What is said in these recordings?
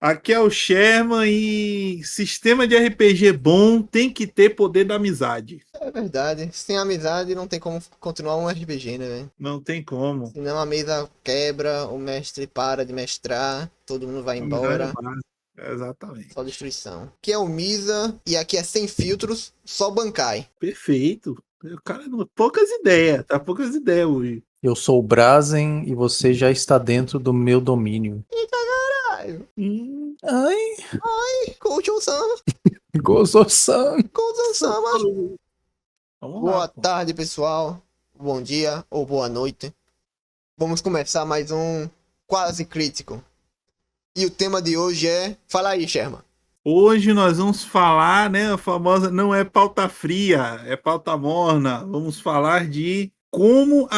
Aqui é o Sherman e sistema de RPG bom tem que ter poder da amizade. É verdade. Sem amizade não tem como continuar um RPG, né, velho? Não tem como. Senão a mesa quebra, o mestre para de mestrar, todo mundo vai A amizade é embora. básica. Só Exatamente. destruição. Aqui é o Misa e aqui é sem filtros, só Bankai. Perfeito. O cara, poucas ideias, tá? Poucas ideias hoje. Eu sou o Brazen e você já está dentro do meu domínio. Eita caralho! Ai, Coach-san! Gozo-san. Coach-sama! Vamos lá, Boa pô. tarde, pessoal. Bom dia ou boa noite. Vamos começar mais um Quase Crítico. E o tema de hoje é... Fala aí, Sherman. Hoje nós vamos falar, né? A famosa não é pauta fria, é pauta morna. Vamos falar de como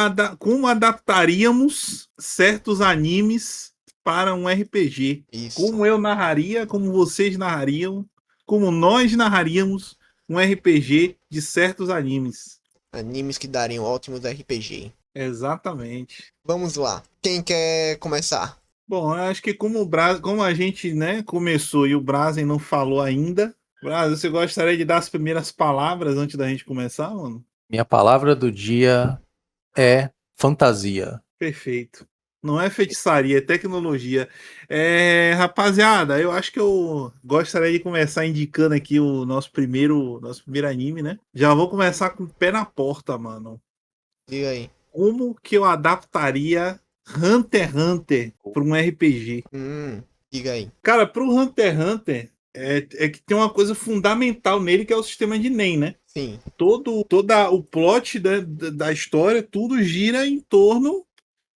adaptaríamos certos animes para um RPG. Isso. Como eu narraria, como vocês narrariam, como nós narraríamos um RPG de certos animes. Animes que dariam ótimos RPG. Exatamente. Vamos lá. Quem quer começar? Bom, eu acho que como a gente, né, começou e o Brazen não falou ainda, Braz, você gostaria de dar as primeiras palavras antes da gente começar, mano? Minha palavra do dia é fantasia. Perfeito. Não é feitiçaria, é tecnologia. Rapaziada, eu acho que eu gostaria de começar indicando aqui o nosso primeiro anime, né? Já vou começar com o pé na porta, mano. Diga aí. Como que eu adaptaria Hunter x Hunter para um RPG? Diga aí. Cara, pro Hunter x Hunter é que tem uma coisa fundamental nele que é o sistema de NEM, né? Sim. Toda o plot da história, tudo gira em torno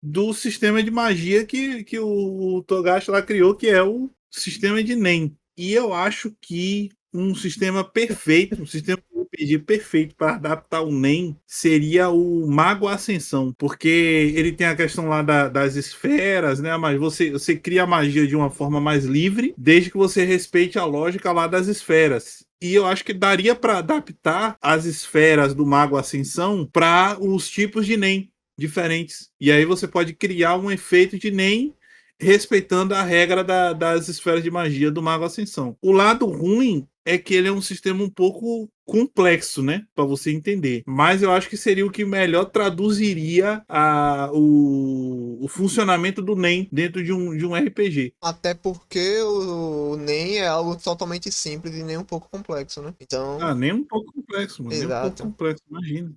do sistema de magia que o Togashi lá criou, que é o sistema de NEM. E eu acho que um sistema perfeito, um sistema de RPG perfeito para adaptar o NEM seria o Mago Ascensão, porque ele tem a questão lá das esferas, né? Mas você cria a magia de uma forma mais livre, desde que você respeite a lógica lá das esferas. E eu acho que daria para adaptar as esferas do Mago Ascensão para os tipos de NEM diferentes. E aí você pode criar um efeito de NEM respeitando a regra das esferas de magia do Mago Ascensão. O lado ruim é que ele é um sistema um pouco complexo, né? Para você entender. Mas eu acho que seria o que melhor traduziria o funcionamento do NEM dentro de um RPG. Até porque o NEM é algo totalmente simples e nem um pouco complexo, né? Então, Nem um pouco complexo, mano. Nem um pouco exato. complexo, imagina.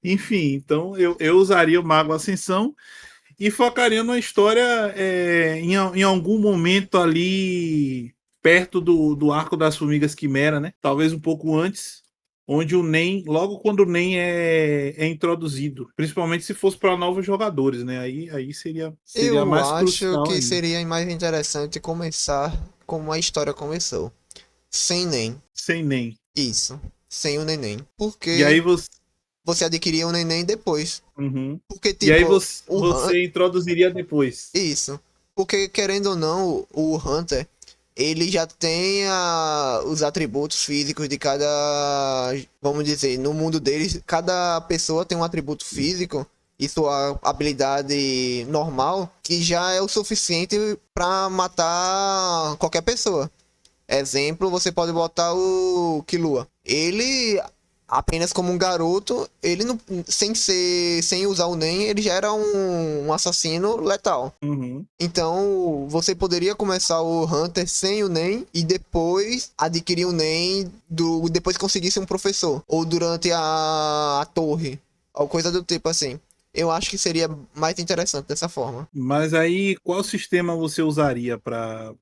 Enfim, então eu usaria o Mago Ascensão e focaria numa história em algum momento ali perto do Arco das Formigas Quimera, né? Talvez um pouco antes, onde o NEM, logo quando o NEM é introduzido, principalmente se fosse para novos jogadores, né? Aí seria Eu mais acho crucial que ainda. seria mais interessante começar como a história começou. Sem NEM. Sem NEM. Isso. Sem o neném. E aí Porque você. você adquiria o neném depois. Uhum. Porque, E aí tipo, você introduziria depois. Isso. Porque, querendo ou não, o Hunter, ele já tem os atributos físicos de cada... Vamos dizer, no mundo deles, cada pessoa tem um atributo físico e sua habilidade normal que já é o suficiente pra matar qualquer pessoa. Exemplo, você pode botar o Killua. Ele, apenas como um garoto, ele não, sem usar o NEM, ele já era um assassino letal. Uhum. Então, você poderia começar o Hunter sem o NEM e depois adquirir o NEM depois que conseguisse um professor. Ou durante a torre. Ou coisa do tipo assim. Eu acho que seria mais interessante dessa forma. Mas aí, qual sistema você usaria para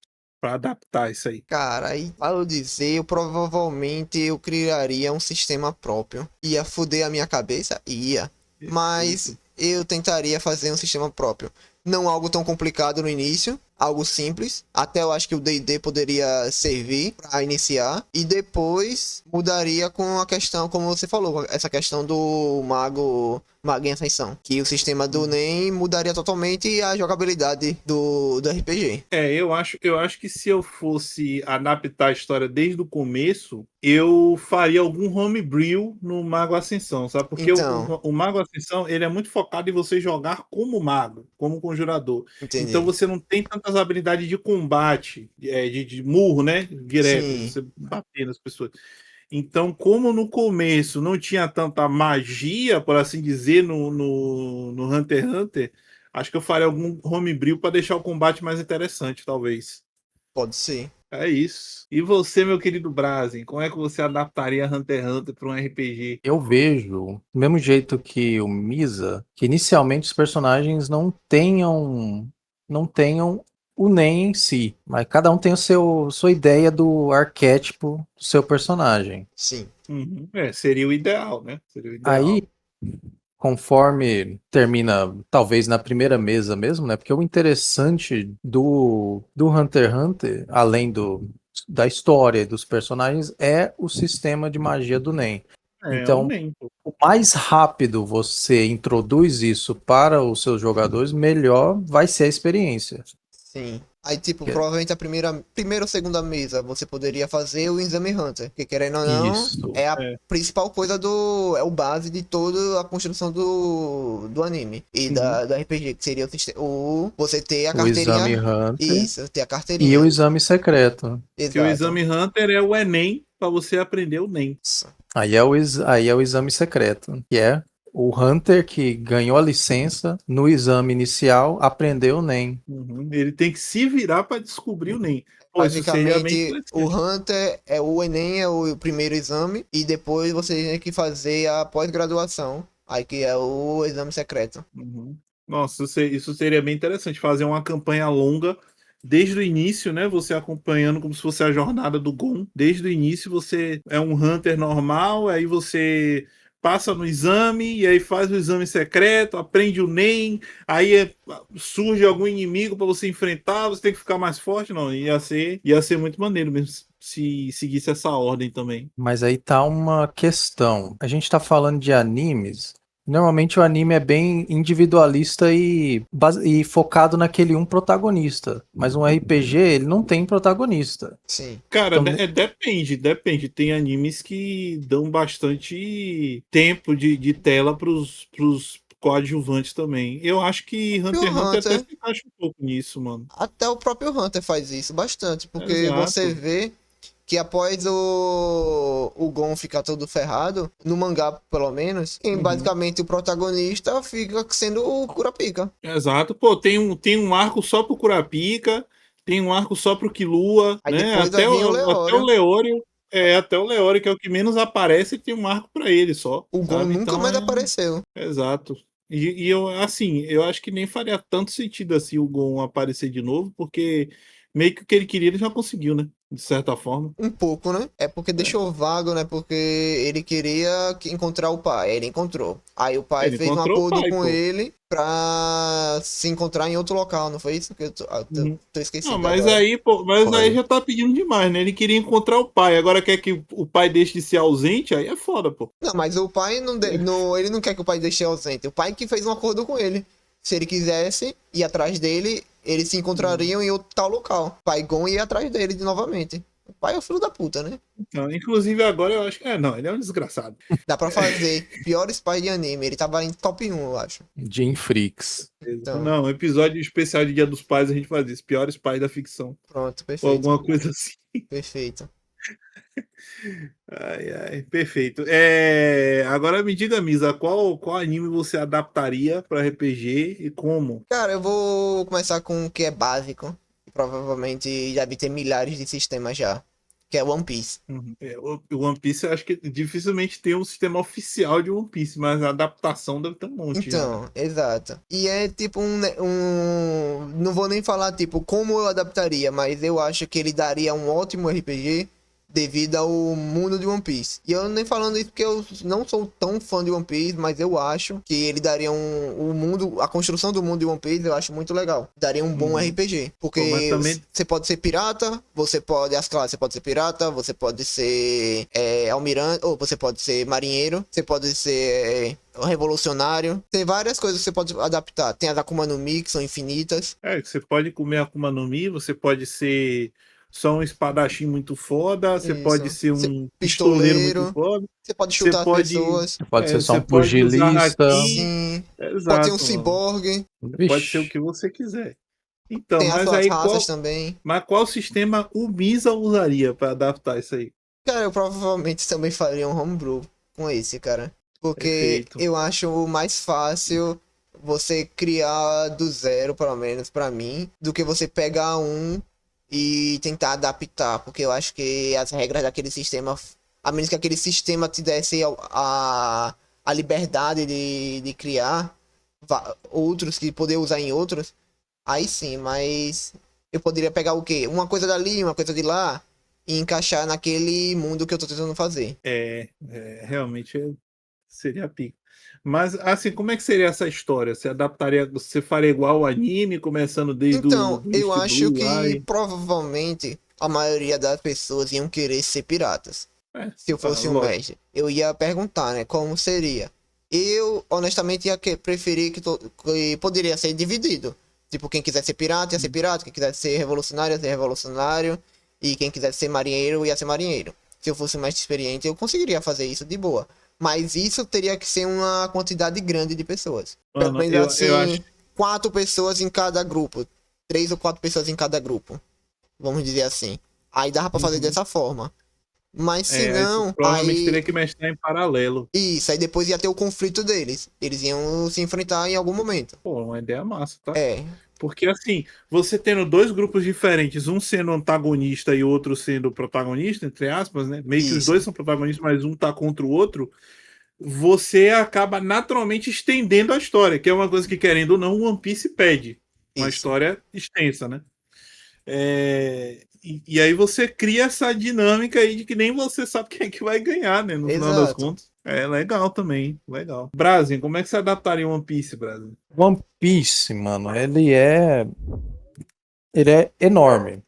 adaptar isso aí? Cara, aí para eu dizer, provavelmente eu criaria um sistema próprio. Ia foder a minha cabeça? Ia. Mas eu tentaria fazer um sistema próprio. Não algo tão complicado no início, algo simples. Até eu acho que o D&D poderia servir para iniciar. E depois mudaria com a questão, como você falou, essa questão do mago em ascensão. Que o sistema do NEM mudaria totalmente a jogabilidade do RPG. Eu acho que se eu fosse adaptar a história desde o começo, eu faria algum homebrew no Mago Ascensão, sabe? Porque Então, o Mago Ascensão, ele é muito focado em você jogar como mago, como conjurador. Então entendi. você não tem as habilidades de combate, de murro, né? Direto, Sim. você bater nas pessoas. Então, como no começo não tinha tanta magia, por assim dizer, no Hunter x Hunter, acho que eu faria algum homebrew para deixar o combate mais interessante, talvez. Pode ser. É isso. E você, meu querido Brazen, como é que você adaptaria Hunter x Hunter para um RPG? Eu vejo, do mesmo jeito que o Misa, que inicialmente os personagens não tenham o NEM em si, mas cada um tem sua ideia do arquétipo do seu personagem. Sim. Uhum. Seria o ideal, né? Seria o Aí, ideal. conforme termina, talvez na primeira mesa mesmo, né? Porque o interessante do Hunter x Hunter, além da história e dos personagens, é o sistema de magia do NEM. O Então, NEM, pô. o mais rápido você introduz isso para os seus jogadores, melhor vai ser a experiência. Sim. Aí, tipo, Que- provavelmente a primeira ou segunda mesa você poderia fazer o Exame Hunter. Que querendo ou não, Isso. é a É. principal coisa é o base de toda a construção do anime. E Uhum. do RPG, que seria você ter a O Exame carteirinha. Hunter Isso, ter a e o carteirinha. Exame Secreto. Que o Exato. Exame Hunter é o Enem para você aprender o NEM. Aí é o Exame Secreto, que é o Hunter que ganhou a licença no exame inicial, aprendeu o NEM. Uhum. Ele tem que se virar para descobrir o NEM. Pô, isso seria bem Basicamente, o interessante. Hunter o Enem é o primeiro exame. E depois você tem que fazer a pós-graduação. Aí que é o exame secreto. Uhum. Nossa, isso seria bem interessante, fazer uma campanha longa desde o início, né? Você acompanhando como se fosse a jornada do Gon. Desde o início você é um Hunter normal, aí você passa no exame, e aí faz o exame secreto, aprende o NEM, aí surge algum inimigo para você enfrentar, você tem que ficar mais forte. Não, ia ser muito maneiro mesmo se seguisse essa ordem também. Mas aí tá uma questão. A gente tá falando de animes. Normalmente o anime é bem individualista e focado naquele um protagonista. Mas um RPG, ele não tem protagonista. Sim. Cara, Então, depende. Tem animes que dão bastante tempo de tela pros coadjuvantes também. Eu acho que E o Hunter x Hunter até Hunter, se encaixa um pouco nisso, mano. até o próprio Hunter faz isso bastante. Porque você Exato. vê que após o Gon ficar todo ferrado, no mangá pelo menos, e Uhum. basicamente o protagonista fica sendo o Kurapika. Exato. Pô, tem um arco só pro Kurapika, tem um arco só pro Killua, Aí né? depois vai Até vir o até o Leório. Leório. Até o Leório, que é o que menos aparece, tem um arco pra ele só, O Gon sabe? nunca Então mais apareceu. exato. E eu, assim, eu acho que nem faria tanto sentido assim o Gon aparecer de novo, porque meio que o que ele queria ele já conseguiu, né? De certa forma. Um pouco, né? É porque É. deixou vago, né? Porque ele queria encontrar o pai. Ele encontrou. Aí o pai Ele fez um encontrou o acordo pai, com pô. ele pra se encontrar em outro local, não foi isso? Que eu tô Uhum. Não, esquecido mas agora. aí, pô, mas aí foi. já tá pedindo demais, né? Ele queria encontrar o pai, agora quer que o pai deixe de ser ausente, aí é foda, pô. Não, mas o pai ele não quer que o pai deixe ausente. O pai que fez um acordo com ele. Se ele quisesse ir atrás dele, eles se encontrariam em outro tal local. O pai Gon ia atrás dele novamente. O pai é o filho da puta, né? Então, inclusive agora eu acho que. Não, ele é um desgraçado. Dá pra fazer piores pais de anime. Ele tava em top 1, eu acho. Jim Freaks. Então, Não, episódio especial de Dia dos Pais a gente faz isso. Piores pais da ficção. pronto, Ou perfeito. alguma coisa assim. Perfeito. Ai, perfeito. Agora me diga, Misa, qual anime você adaptaria para RPG e como? Cara, eu vou começar com o que é básico. Provavelmente deve ter milhares de sistemas já. Que é One Piece. Uhum. O One Piece, eu acho que dificilmente tem um sistema oficial de One Piece, mas a adaptação deve ter um monte já, né? Então, exato. E é tipo não vou nem falar tipo como eu adaptaria, mas eu acho que ele daria um ótimo RPG devido ao mundo de One Piece. E eu nem falando isso porque eu não sou tão fã de One Piece, mas eu acho que ele daria a construção do mundo de One Piece eu acho muito legal. Daria um bom Uhum. RPG, Pô, mas porque também você pode ser pirata, as classes, você pode ser pirata, você pode ser almirante, ou você pode ser marinheiro, você pode ser revolucionário. Tem várias coisas que você pode adaptar. Tem as Akuma no Mi, que são infinitas. você pode comer Akuma no Mi, você pode ser só um espadachim muito foda, você pode Isso. ser um pistoleiro muito Pistoleiro. foda, Você pode você chutar as pode, pessoas. Pode ser só você um pode usar pugilista. haki. Sim. Pode ser um Exato, mano. ciborgue. Pode ser o Vixe. que você quiser. Então, Tem as mas suas aí raças também. qual sistema o Misa usaria para adaptar isso aí? Cara, eu provavelmente também faria um homebrew com esse, cara. Porque Perfeito. eu acho mais fácil você criar do zero, pelo menos pra mim, do que você pegar um e tentar adaptar. Porque eu acho que as regras daquele sistema, a menos que aquele sistema te desse a liberdade de criar outros, que poder usar em outros, aí sim, mas eu poderia pegar o quê? Uma coisa dali, uma coisa de lá e encaixar naquele mundo que eu tô tentando fazer. Realmente seria pico. Mas, assim, como é que seria essa história? Você adaptaria, você faria igual ao anime, começando desde Então, do eu East acho Blue lá que e... provavelmente a maioria das pessoas iam querer ser piratas. Se eu fosse um lógico. mestre, eu ia perguntar, né, como seria. Eu, honestamente, preferir que poderia ser dividido. Tipo, quem quiser ser pirata ia ser pirata, quem quiser ser revolucionário ia ser revolucionário, e quem quiser ser marinheiro ia ser marinheiro. Se eu fosse mais experiente, eu conseguiria fazer isso de boa. Mas isso teria que ser uma quantidade grande de pessoas. Pelo Mano, menos eu acho... assim, 4 pessoas em cada grupo. 3 ou 4 pessoas em cada grupo. Vamos dizer assim. Aí dava pra fazer Uhum. dessa forma. Mas se Aí tu não, provavelmente aí. teria que mestrar em paralelo. Isso, aí depois ia ter o conflito deles. Eles iam se enfrentar em algum momento. Pô, uma ideia massa, tá? É, Porque assim, você tendo dois grupos diferentes, um sendo antagonista e outro sendo protagonista, entre aspas, né? Meio que os isso. dois são protagonistas, mas um tá contra o outro, você acaba naturalmente estendendo a história, que é uma coisa que, querendo ou não, o One Piece pede. Uma Isso. história extensa, né? E aí você cria essa dinâmica aí de que nem você sabe quem é que vai ganhar, né? No final das Exato. contas. É legal também, legal. Brasil, como é que você adaptaria One Piece, Brasil? One Piece, mano, ele é enorme.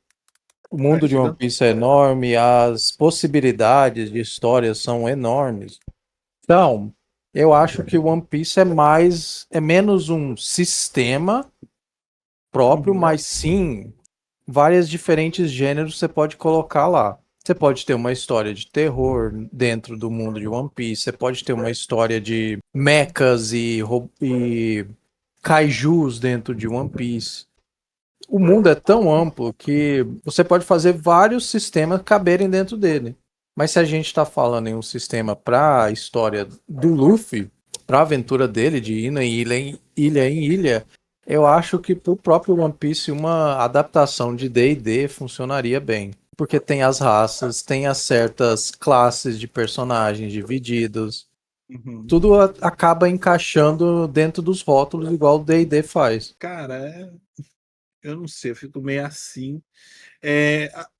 O É mundo de One gigante. Piece é enorme, as possibilidades de história são enormes. Então, eu acho que o One Piece é menos um sistema próprio, Uhum. mas sim várias diferentes gêneros você pode colocar lá. Você pode ter uma história de terror dentro do mundo de One Piece, você pode ter uma história de mechas e kaijus dentro de One Piece. O mundo é tão amplo que você pode fazer vários sistemas caberem dentro dele. Mas se a gente está falando em um sistema para a história do Luffy, para a aventura dele de ir na ilha em ilha, eu acho que para o próprio One Piece uma adaptação de D&D funcionaria bem. Porque tem as raças, tem as certas classes de personagens divididos. Uhum. Tudo acaba encaixando dentro dos rótulos igual o D&D faz. Cara, eu não sei, eu fico meio assim.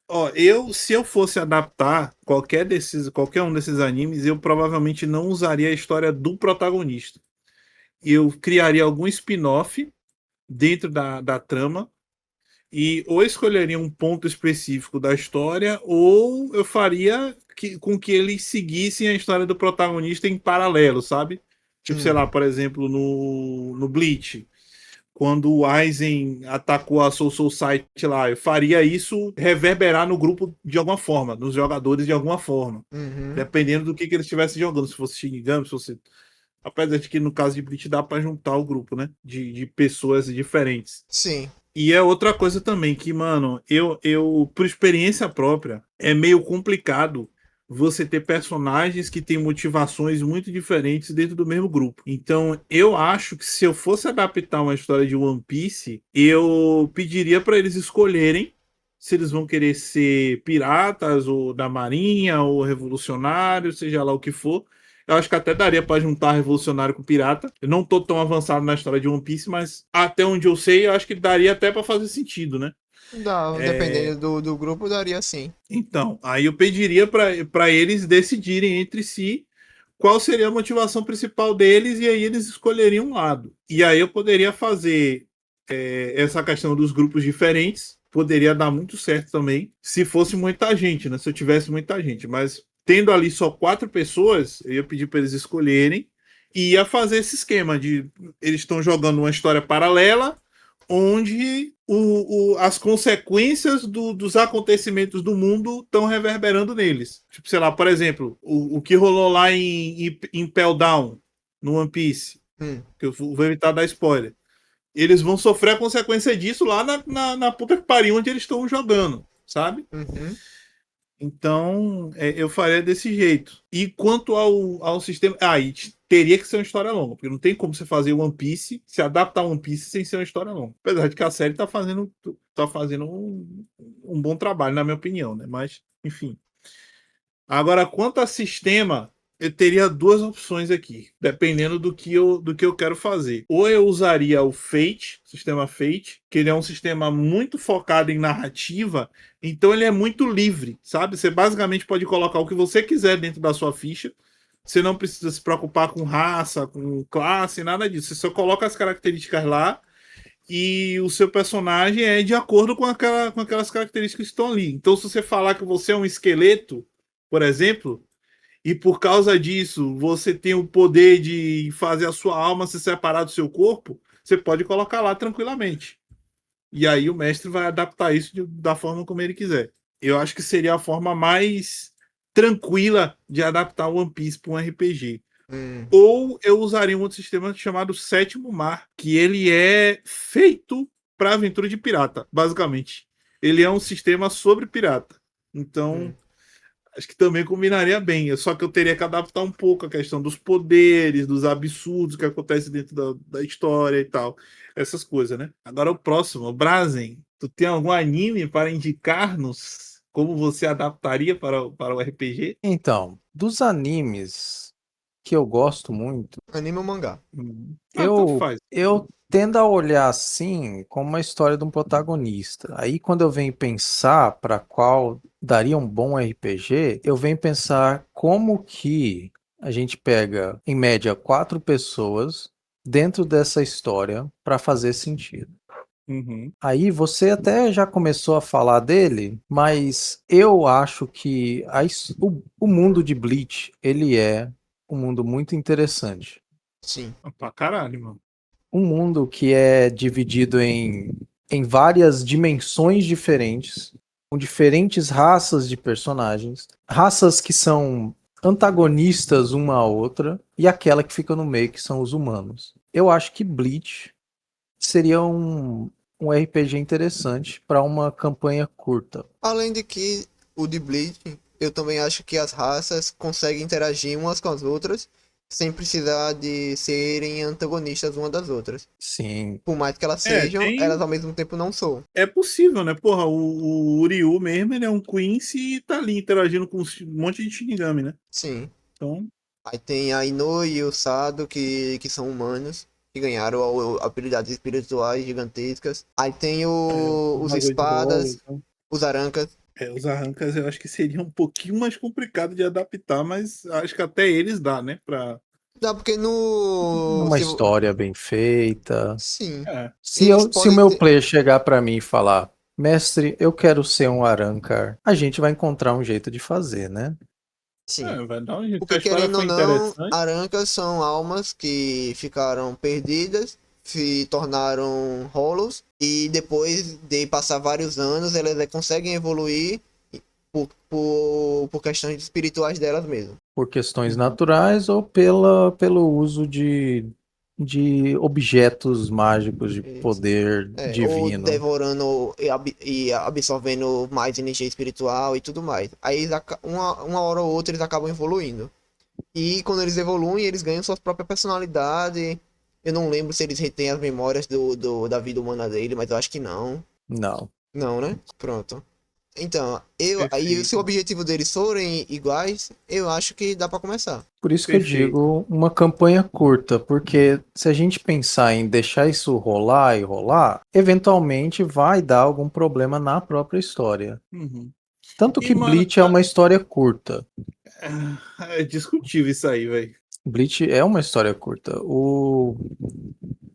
Ó, se eu fosse adaptar qualquer um desses animes, eu provavelmente não usaria a história do protagonista. Eu criaria algum spin-off dentro da trama e ou escolheria um ponto específico da história ou eu faria com que eles seguissem a história do protagonista em paralelo, sabe? Tipo, sei Hum, lá, por exemplo, no Bleach quando o Aizen atacou a Soul Society lá. Eu faria isso reverberar no grupo de alguma forma, nos jogadores de alguma forma. uhum. Dependendo do que eles estivessem jogando. Se fosse Shinigami, se fosse. Apesar de que no caso de Bleach dá pra juntar o grupo, né? De pessoas diferentes. Sim. E é outra coisa também que, mano, por experiência própria, é meio complicado você ter personagens que têm motivações muito diferentes dentro do mesmo grupo. Então, eu acho que se eu fosse adaptar uma história de One Piece, eu pediria para eles escolherem se eles vão querer ser piratas ou da marinha ou revolucionários, seja lá o que for. Eu acho que até daria pra juntar revolucionário com pirata. Eu não tô tão avançado na história de One Piece, mas até onde eu sei, eu acho que daria até pra fazer sentido, né? Dá, dependendo do grupo, daria sim. Então, aí eu pediria pra eles decidirem entre si qual seria a motivação principal deles e aí eles escolheriam um lado. E aí eu poderia fazer essa questão dos grupos diferentes, poderia dar muito certo também, se fosse muita gente, né? Se eu tivesse muita gente, mas tendo ali só 4 pessoas, eu ia pedir para eles escolherem e ia fazer esse esquema de eles estão jogando uma história paralela onde as consequências dos acontecimentos do mundo estão reverberando neles. Tipo, sei lá, por exemplo, o que rolou lá em Impel Down, no One Piece, Hum, que eu vou evitar dar spoiler. eles vão sofrer a consequência disso lá na puta que pariu onde eles estão jogando, sabe? Uhum. Então, eu faria desse jeito. E quanto ao sistema. E teria que ser uma história longa, porque não tem como você fazer One Piece, se adaptar a One Piece sem ser uma história longa. Apesar de que a série tá fazendo um bom trabalho, na minha opinião, né? Mas, enfim. Agora, quanto a sistema, eu teria duas opções aqui, dependendo do que eu quero fazer. Ou eu usaria o Fate, sistema Fate, que ele é um sistema muito focado em narrativa, então ele é muito livre, sabe? Você basicamente pode colocar o que você quiser dentro da sua ficha. Você não precisa se preocupar com raça, com classe, nada disso. Você só coloca as características lá e o seu personagem é de acordo com aquelas características que estão ali. Então, se você falar que você é um esqueleto, por exemplo, e por causa disso você tem o poder de fazer a sua alma se separar do seu corpo, você pode colocar lá tranquilamente. E aí o mestre vai adaptar isso da forma como ele quiser. Eu acho que seria a forma mais tranquila de adaptar o One Piece para um RPG. Ou eu usaria um outro sistema chamado Sétimo Mar, que ele é feito para aventura de pirata, basicamente. Ele é um sistema sobre pirata. Então, acho que também combinaria bem. Só que eu teria que adaptar um pouco a questão dos poderes, dos absurdos que acontecem dentro da história e tal. Essas coisas, né? Agora o próximo, Brazen. Tu tem algum anime para indicar-nos como você adaptaria para o RPG? Então, dos animes que eu gosto muito, Anime ou mangá? Tanto eu, faz. eu tendo a olhar assim como uma história de um protagonista. Aí quando eu venho pensar para qual daria um bom RPG, eu venho pensar como que a gente pega, em média, 4 pessoas dentro dessa história para fazer sentido. Uhum. Aí você até já começou a falar dele, mas eu acho que o mundo de Bleach, ele é um mundo muito interessante. Sim. Pra caralho, mano. Um mundo que é dividido em várias dimensões diferentes, com diferentes raças de personagens, raças que são antagonistas uma à outra, e aquela que fica no meio, que são os humanos. Eu acho que Bleach seria um RPG interessante para uma campanha curta. Além de que o de Bleach, eu também acho que as raças conseguem interagir umas com as outras sem precisar de serem antagonistas uma das outras. Sim, Por mais que elas sejam, elas Tem. ao mesmo tempo não são. É possível, né? Porra, o Uryu mesmo, ele é um Quincy e tá ali interagindo com um monte de Shinigami, né? Sim. Então, Aí tem a Ino e o Sado, que são humanos, que ganharam habilidades espirituais gigantescas. Aí tem um os bagulho de bola. espadas, Então. os arancas. Os arrancas eu acho que seria um pouquinho mais complicado de adaptar, mas acho que até eles dá, né? Dá porque no... uma história bem feita. Sim. É, Eles Se o podem meu ter... player chegar para mim e falar, mestre, eu quero ser um Arrancar, a gente vai encontrar um jeito de fazer, né? Sim. vai dar um jeito. Se a Porque história querendo ou foi não, interessante. arancas são almas que ficaram perdidas, se tornaram Hollows, e depois de passar vários anos, elas conseguem evoluir por questões espirituais delas mesmo. Por questões naturais ou pelo uso de objetos mágicos de Isso. poder Ou divino. devorando e absorvendo mais energia espiritual e tudo mais. Aí uma hora ou outra eles acabam evoluindo. E quando eles evoluem, eles ganham sua própria personalidade. Eu não lembro se eles retêm as memórias da vida humana dele, mas eu acho que não. Não. Não, né? Pronto. Então, aí se o Perfeito. objetivo deles forem iguais, eu acho que dá pra começar. Por isso que eu Perfeito. digo uma campanha curta, porque se a gente pensar em deixar isso rolar e rolar, eventualmente vai dar algum problema na própria história. Uhum. Tanto E, que mano, Bleach é uma história curta. é discutível isso aí, velho. Bleach é uma história curta.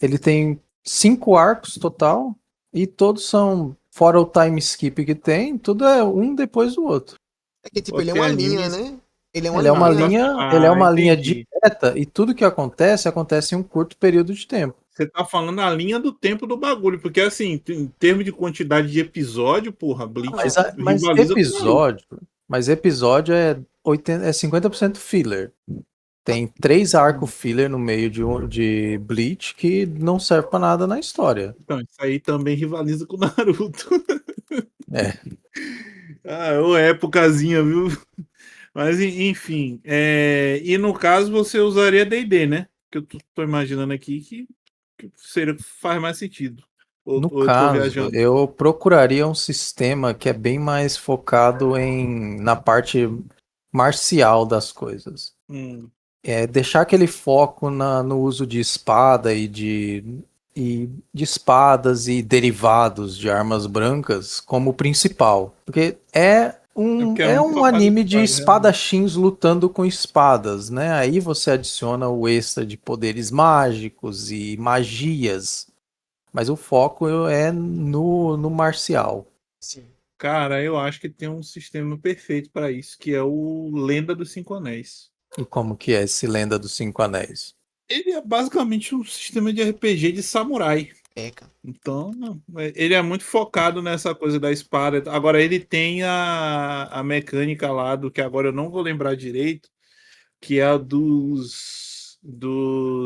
Ele tem 5 arcos total e todos são, fora o time skip que tem, tudo é um depois do outro. É que, tipo, Pô, ele é tem uma linha, animes. né? Ele é uma linha. Ele é uma linha Entendi. direta e tudo que acontece em um curto período de tempo. Você tá falando a linha do tempo do bagulho, porque assim, em termos de quantidade de episódio, porra, Bleach rivaliza com Naruto. Mas episódio é 50% filler. Tem 3 arcos filler no meio de Bleach que não serve pra nada na história. Então, isso aí também rivaliza com o Naruto. É. Ah, ô épocazinha, viu? Mas enfim. E no caso você usaria D&D, né? Que eu tô imaginando aqui que faz mais sentido. No Ou eu tô caso, viajando? eu procuraria um sistema que é bem mais focado na parte marcial das coisas. Deixar aquele foco no uso de espada e de espadas e derivados de armas brancas como principal. Porque Porque é é muito um focado em anime de espada, realmente. espadachins lutando com espadas, né? Aí você adiciona o extra de poderes mágicos e magias. Mas o foco é no marcial. Sim. Cara, eu acho que tem um sistema perfeito para isso, que é o Lenda dos Cinco Anéis. E como que é esse Lenda dos Cinco Anéis? Ele é basicamente um sistema de RPG de samurai. É, cara. Então, ele é muito focado nessa coisa da espada. Agora, ele tem a mecânica lá do que agora eu não vou lembrar direito, que é a dos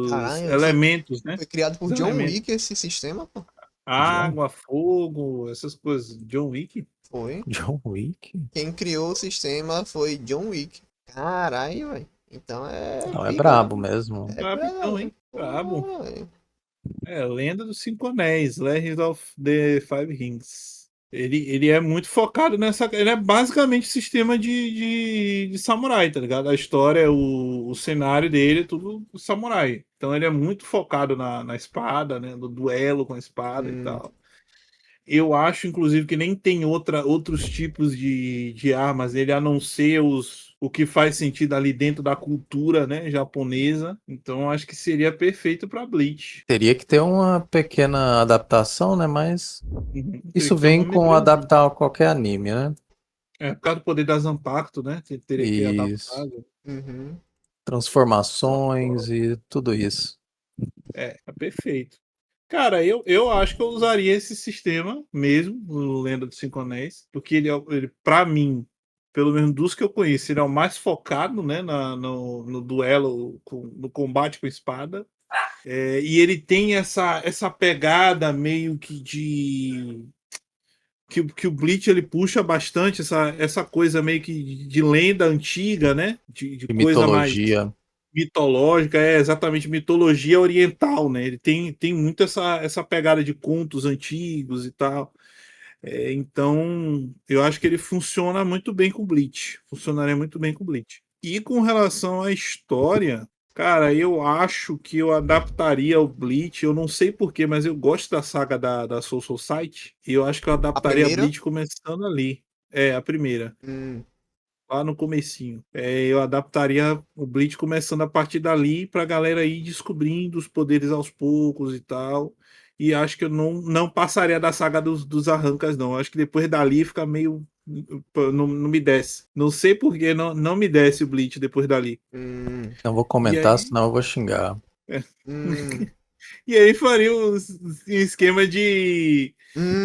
Caralho, elementos, né? foi criado por Os John elementos. Wick esse sistema, pô. John, Água, fogo, essas coisas. John Wick? Foi. John Wick? Quem criou o sistema foi John Wick. Caralho, velho. Então é Não, é pica, brabo né? mesmo. É Brabo então, brabo. hein? Brabo. Pô, velho. Lenda dos Cinco Anéis, Legend of the Five Rings. Ele é muito focado nessa. Ele é basicamente sistema de samurai, tá ligado? A história, o cenário dele é tudo samurai. Então ele é muito focado na espada, né? No duelo com a espada e Hum, tal. Eu acho, inclusive, que nem tem outros tipos de armas nele, a não ser o que faz sentido ali dentro da cultura, né, japonesa. Então, acho que seria perfeito para Bleach. Teria que ter uma pequena adaptação, né? Mas Uhum. Teria isso que ter um vem nome com brewzinho. adaptar qualquer anime, né? Por causa do poder das Zanpakuto, né? Teria que adaptar. Isso. uhum. Transformações e tudo isso. É perfeito. Cara, eu acho que eu usaria esse sistema mesmo, o Lenda dos Cinco Anéis, porque ele para mim, pelo menos dos que eu conheço, ele é o mais focado, né, no duelo, no combate com espada. E ele tem essa pegada meio que que o Bleach ele puxa bastante essa coisa meio que de lenda antiga, né? De E coisa mais mitologia. mitológica, exatamente mitologia oriental, né? Ele tem muito essa pegada de contos antigos e tal. Então, eu acho que ele funciona muito bem com Bleach. Funcionaria muito bem com Bleach. E com relação à história, cara, eu acho que eu adaptaria o Bleach. Eu não sei porquê, mas eu gosto da saga da Soul Society. E eu acho que eu A adaptaria primeira? Bleach começando ali. É, a primeira Hum, lá no comecinho. Eu adaptaria o Bleach começando a partir dali pra galera ir descobrindo os poderes aos poucos e tal. E acho que eu não passaria da saga dos arrancas, não. Acho que depois dali fica meio. Não me desce. Não sei por que não me desce o Bleach depois dali. hum, Não vou E comentar, aí. senão eu vou xingar. hum, E aí faria um esquema de.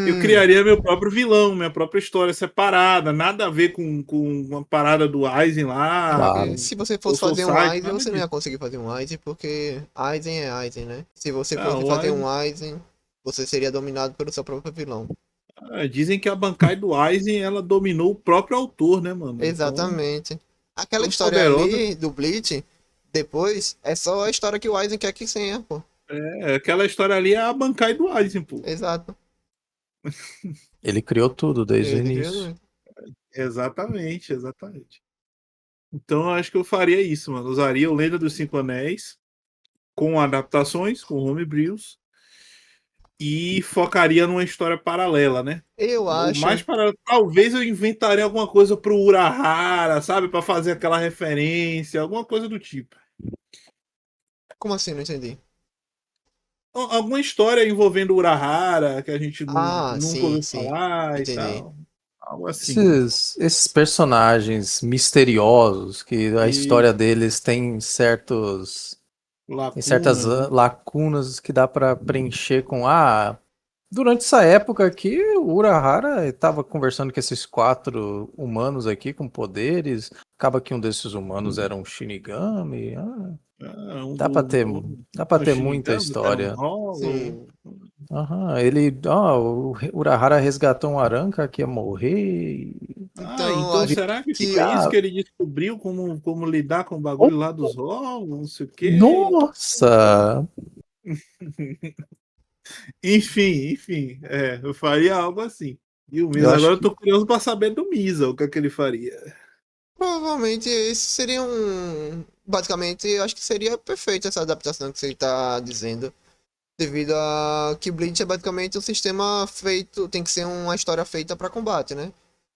Eu hum. criaria meu próprio vilão, minha própria história separada, nada a ver com uma parada do Aizen É lá, porque Claro. com se você o fosse Soul fazer um Society, Aizen, nada você não ia disso. conseguir fazer um Aizen, porque Aizen é Aizen, né? Se você Ah, fosse o fazer Aizen, um Aizen, você seria dominado pelo seu próprio vilão. dizem que a Bankai do Aizen ela dominou o próprio autor, né, mano? Então, Exatamente. Aquela tão história poderosa. ali do Bleach, depois, é só a história que o Aizen quer que tenha, pô. Aquela história ali é a Bankai do Aizen, pô. Exato. Ele criou tudo desde o Ele início. criou. Exatamente, exatamente. Então eu acho que eu faria isso, mano. Usaria o Lenda dos Cinco Anéis com adaptações, com homebrews e focaria numa história paralela, né? Eu O mais acho. paralelo, talvez eu inventaria alguma coisa pro Urahara, sabe? Pra fazer aquela referência, alguma coisa do tipo. Como assim? Não entendi. Alguma história envolvendo o Urahara que a gente Ah, nunca sim, ouviu sim. falar e Entendi. tal. Algo assim. Esses personagens misteriosos, que a E história deles tem certas lacunas, né? lacunas que dá pra preencher com, Durante essa época aqui, o Urahara estava conversando com esses 4 humanos aqui com poderes. Acaba que um desses humanos era um Shinigami. Ah, Dá pra ter, dá pra um ter muita Shinigami, era um história. Sim. Hollow. Aham, o Urahara resgatou um Aranka que ia morrer. Ah, Então, eu então acho será que que foi isso Ah, que ele descobriu como lidar com o bagulho lá dos Hollows, não sei o quê? nossa! Enfim, eu faria algo assim. E o Eu Misa, acho agora eu que tô curioso pra saber do Misa, o que é que ele faria. provavelmente esse seria um. Basicamente, eu acho que seria perfeito essa adaptação que você está dizendo. Devido a que Bleach é basicamente um sistema feito. Tem que ser uma história feita para combate, né?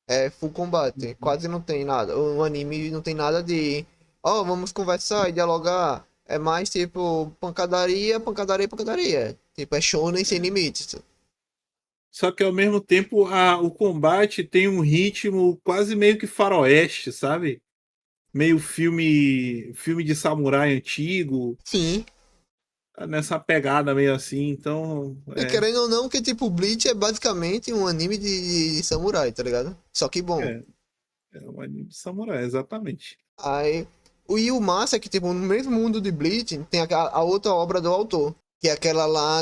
É full combate. Quase não tem nada. O anime não tem nada de. Ó, vamos conversar e dialogar. É mais tipo pancadaria, pancadaria, pancadaria. Tipo, é shonen sem limites. Só que ao mesmo tempo o combate tem um ritmo quase meio que faroeste, sabe? Meio filme de samurai antigo, Sim. nessa pegada meio assim. Então, E querendo ou não, que tipo, Bleach é basicamente um anime de samurai, tá ligado? Só que bom. é, é um anime de samurai, exatamente. Aí, e o massa é que, tipo, no mesmo mundo de Bleach, tem a outra obra do autor, que é aquela lá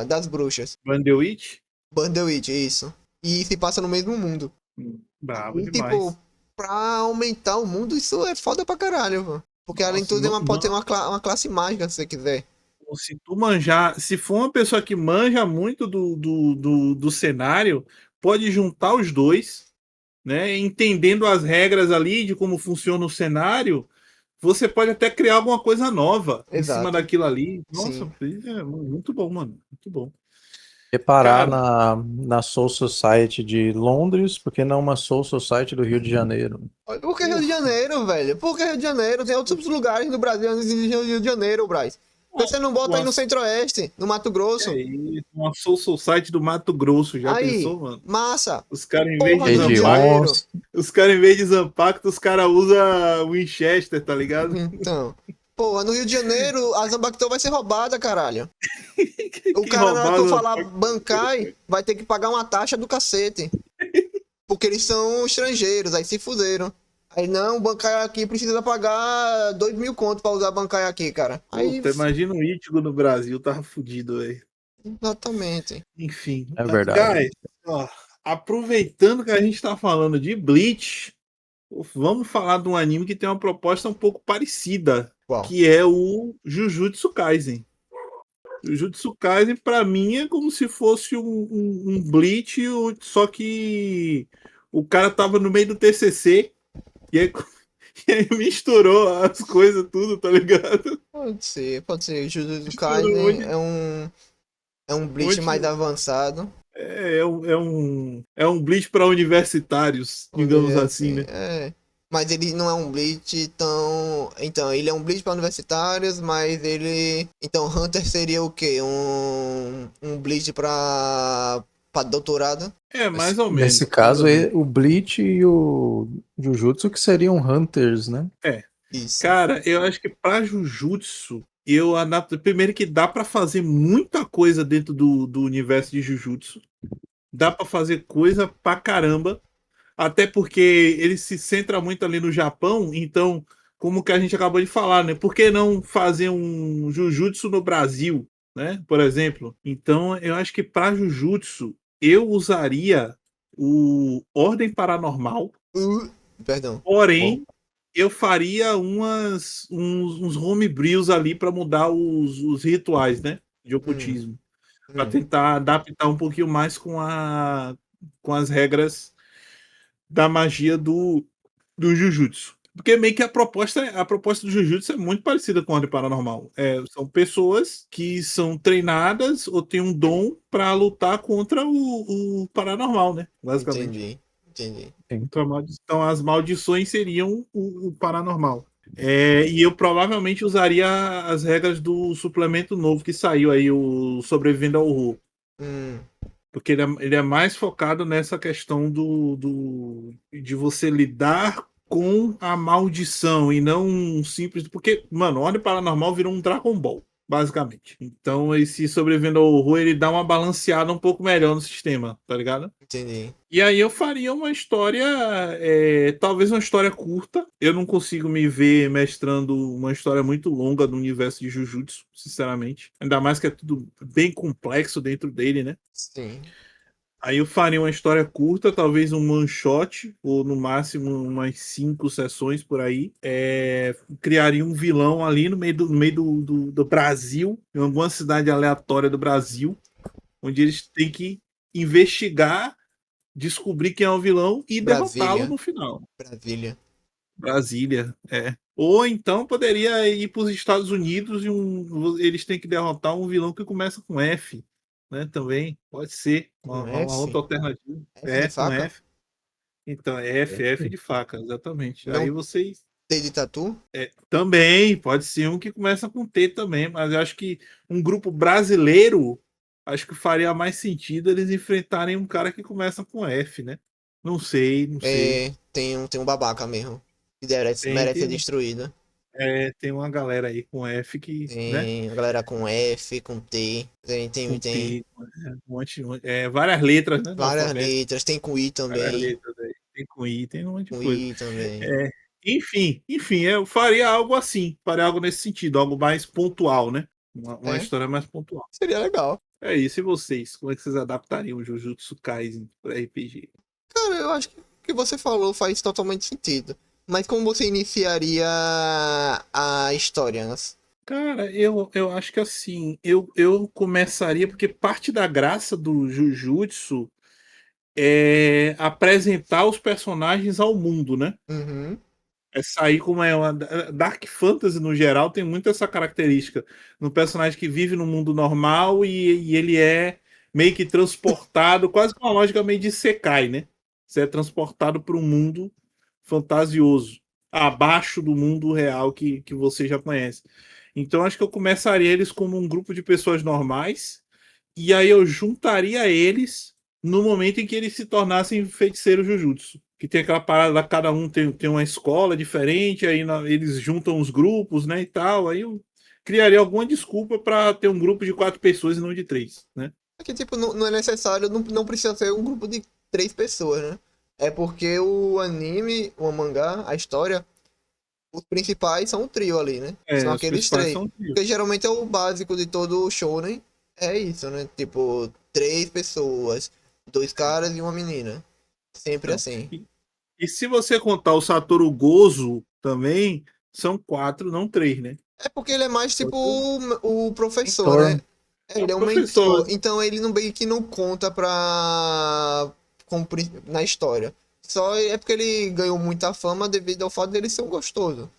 das bruxas. Bandeirite, Bandeirite, isso. E se passa no mesmo mundo. brabo E, tipo, demais. pra aumentar o mundo, isso é foda pra caralho, mano. Porque além de Nossa, tudo, não, pode ter não, uma classe mágica, se você quiser. se tu manjar, se for uma pessoa que manja muito do cenário, pode juntar os dois, né? Entendendo as regras ali de como funciona o cenário, você pode até criar alguma coisa nova em cima Exato. daquilo ali. Nossa, Sim. é muito bom, mano. Muito bom. reparar Cara, na Soul Society de Londres, porque não uma Soul Society do Rio de Janeiro. Por que Rio de porra, Janeiro, velho? Por que Rio de Janeiro? Tem outros lugares no Brasil antes de Rio de Janeiro, Braz. Por que você não bota aí uma, no Centro-Oeste, no Mato Grosso? é isso, uma Soul Society do Mato Grosso, já Aí, pensou, mano? massa. Os caras, em vez Porra de do Rio de Zampacto, Janeiro. Regiões. os caras usam Winchester, tá ligado? Então. Porra, no Rio de Janeiro, a Zambactão vai ser roubada, caralho. O Que cara, na hora que eu roubado. falar bancai, vai ter que pagar uma taxa do cacete. Porque eles são estrangeiros, aí se fuderam. Aí não, o bancai aqui precisa pagar 2.000 conto pra usar bancai aqui, cara. Aí, Puta, imagina o Ichigo no Brasil, tava fudido, velho. exatamente. Enfim, É verdade. guys, ó, aproveitando que a gente tá falando de Bleach, vamos falar de um anime que tem uma proposta um pouco parecida, Uau. que é o Jujutsu Kaisen. Jujutsu Kaisen, pra mim, é como se fosse um Bleach, só que o cara tava no meio do TCC e aí, e aí misturou as coisas tudo, tá ligado? Pode ser, pode ser. O Jujutsu Misturou Kaisen é um Bleach mais onde avançado. é um Bleach para universitários, Vamos digamos dizer assim, assim, né? é. Mas ele não é um Bleach tão. Então, ele é um Bleach para universitários, mas ele. Então, Hunter seria o quê? Um Bleach pra doutorado? É, Mas, mais ou nesse menos, mais ou caso, menos. o Bleach e o Jujutsu que seriam Hunters, né? É, Isso. cara, eu acho que para Jujutsu, eu adapto. Primeiro que dá para fazer muita coisa dentro do universo de Jujutsu. Dá para fazer coisa pra caramba. Até porque ele se centra muito ali no Japão, então, como que a gente acabou de falar, né? Por que não fazer um Jujutsu no Brasil, né? Por exemplo. Então, eu acho que para Jujutsu, eu usaria o Ordem Paranormal, Perdão. Bom, porém, eu faria uns homebrews ali para mudar os rituais, né? De Hum, ocultismo. Para hum, tentar adaptar um pouquinho mais com as regras da magia do Jujutsu. Porque meio que a proposta do Jujutsu é muito parecida com a Ordem Paranormal. São pessoas que são treinadas ou têm um dom para lutar contra o paranormal, né? Basicamente. entendi. Entendi. sim. Então as maldições seriam o paranormal. E eu provavelmente usaria as regras do suplemento novo que saiu aí, o Sobrevivendo ao Horror. Hum, Porque ele é mais focado nessa questão de você lidar com a maldição e não um simples. Porque, mano, Ordem Paranormal virou um Dragon Ball. basicamente. Então, esse Sobrevivendo ao Horror, ele dá uma balanceada um pouco melhor no sistema, tá ligado? Entendi. E aí eu faria uma história, talvez uma história curta. Eu não consigo me ver mestrando uma história muito longa do universo de Jujutsu, sinceramente. Ainda mais que é tudo bem complexo dentro dele, né? Sim. Aí eu faria uma história curta, talvez um one shot, ou no máximo umas 5 sessões por aí. Criaria um vilão ali no meio do Brasil, em alguma cidade aleatória do Brasil, onde eles têm que investigar, descobrir quem é o vilão e derrotá-lo Brasília. no final. Brasília. Brasília, é. Ou então poderia ir para os Estados Unidos e eles têm que derrotar um vilão que começa com F, né? Também pode ser Com uma outra F? alternativa. F de Com faca? F. Então é F de faca, exatamente. Aí Não vocês T de tatu? também pode ser um que começa com T também, mas eu acho que um grupo brasileiro, acho que faria mais sentido eles enfrentarem um cara que começa com F, né? Não sei, não sei. É, tem um babaca mesmo. Que merece ser Tem, destruído. tem uma galera aí com F que, né? Tem a galera com F, com T. Com Tem T, várias letras, né, do várias alfabeto. letras. Tem com I Várias também. letras aí. Tem com I, tem um monte de Com coisa. I também. É, enfim, eu faria algo assim, faria algo nesse sentido, algo mais pontual, né? Uma É, história mais pontual. seria legal. É isso, e vocês? Como é que vocês adaptariam o Jujutsu Kaisen para RPG? Cara, eu acho que o que você falou faz totalmente sentido. Mas como você iniciaria a história? Cara, eu acho que assim, eu começaria, porque parte da graça do Jujutsu é apresentar os personagens ao mundo, né? Uhum. É sair como é uma Dark Fantasy no geral tem muito essa característica no personagem que vive no mundo normal e ele é meio que transportado, quase com uma lógica meio de Isekai, né? Você é transportado para um mundo fantasioso, abaixo do mundo real que você já conhece. Então acho que eu começaria eles como um grupo de pessoas normais e aí eu juntaria eles no momento em que eles se tornassem feiticeiros Jujutsu. Que tem aquela parada lá, cada um tem uma escola diferente, aí eles juntam os grupos, né, e tal. Aí eu criaria alguma desculpa para ter um grupo de 4 pessoas e não de 3, né? É que, tipo, não é necessário, não precisa ser um grupo de 3 pessoas, né? É porque o anime, o mangá, a história, os principais são o trio ali, né? São Os aqueles principais três. são trio. Porque geralmente é o básico de todo o shounen. É isso, né? Tipo, 3 pessoas, 2 caras e uma menina. Sempre Então, assim. e se você contar o Satoru Gozo também, são 4, não 3, né? É porque ele é mais tipo o professor, né? Mentor. É, É o ele é um professor. mentor. Então ele não meio que não conta na história. Só é porque ele ganhou muita fama devido ao fato dele ser um gostoso.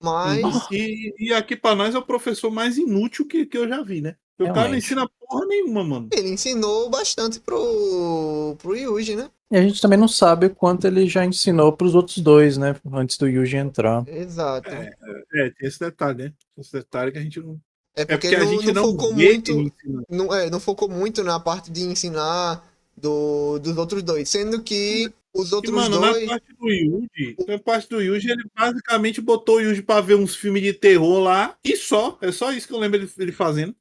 Mas E aqui pra nós é o professor mais inútil que eu já vi, né? O cara não Realmente. ensina porra nenhuma, mano. ele ensinou bastante pro Yuji, né? E a gente também não sabe o quanto ele já ensinou para os outros dois, né? Antes do Yuji entrar. Exato. Tem esse detalhe, né? Esse detalhe que a gente não. É É porque porque ele a não, gente não não focou vê ele muito. ensinando. Não focou muito na parte de ensinar dos outros dois. Sendo que os E, outros mano, dois. na parte do Yuji, ele basicamente botou o Yuji pra ver uns filmes de terror lá e só. É só isso que eu lembro ele fazendo.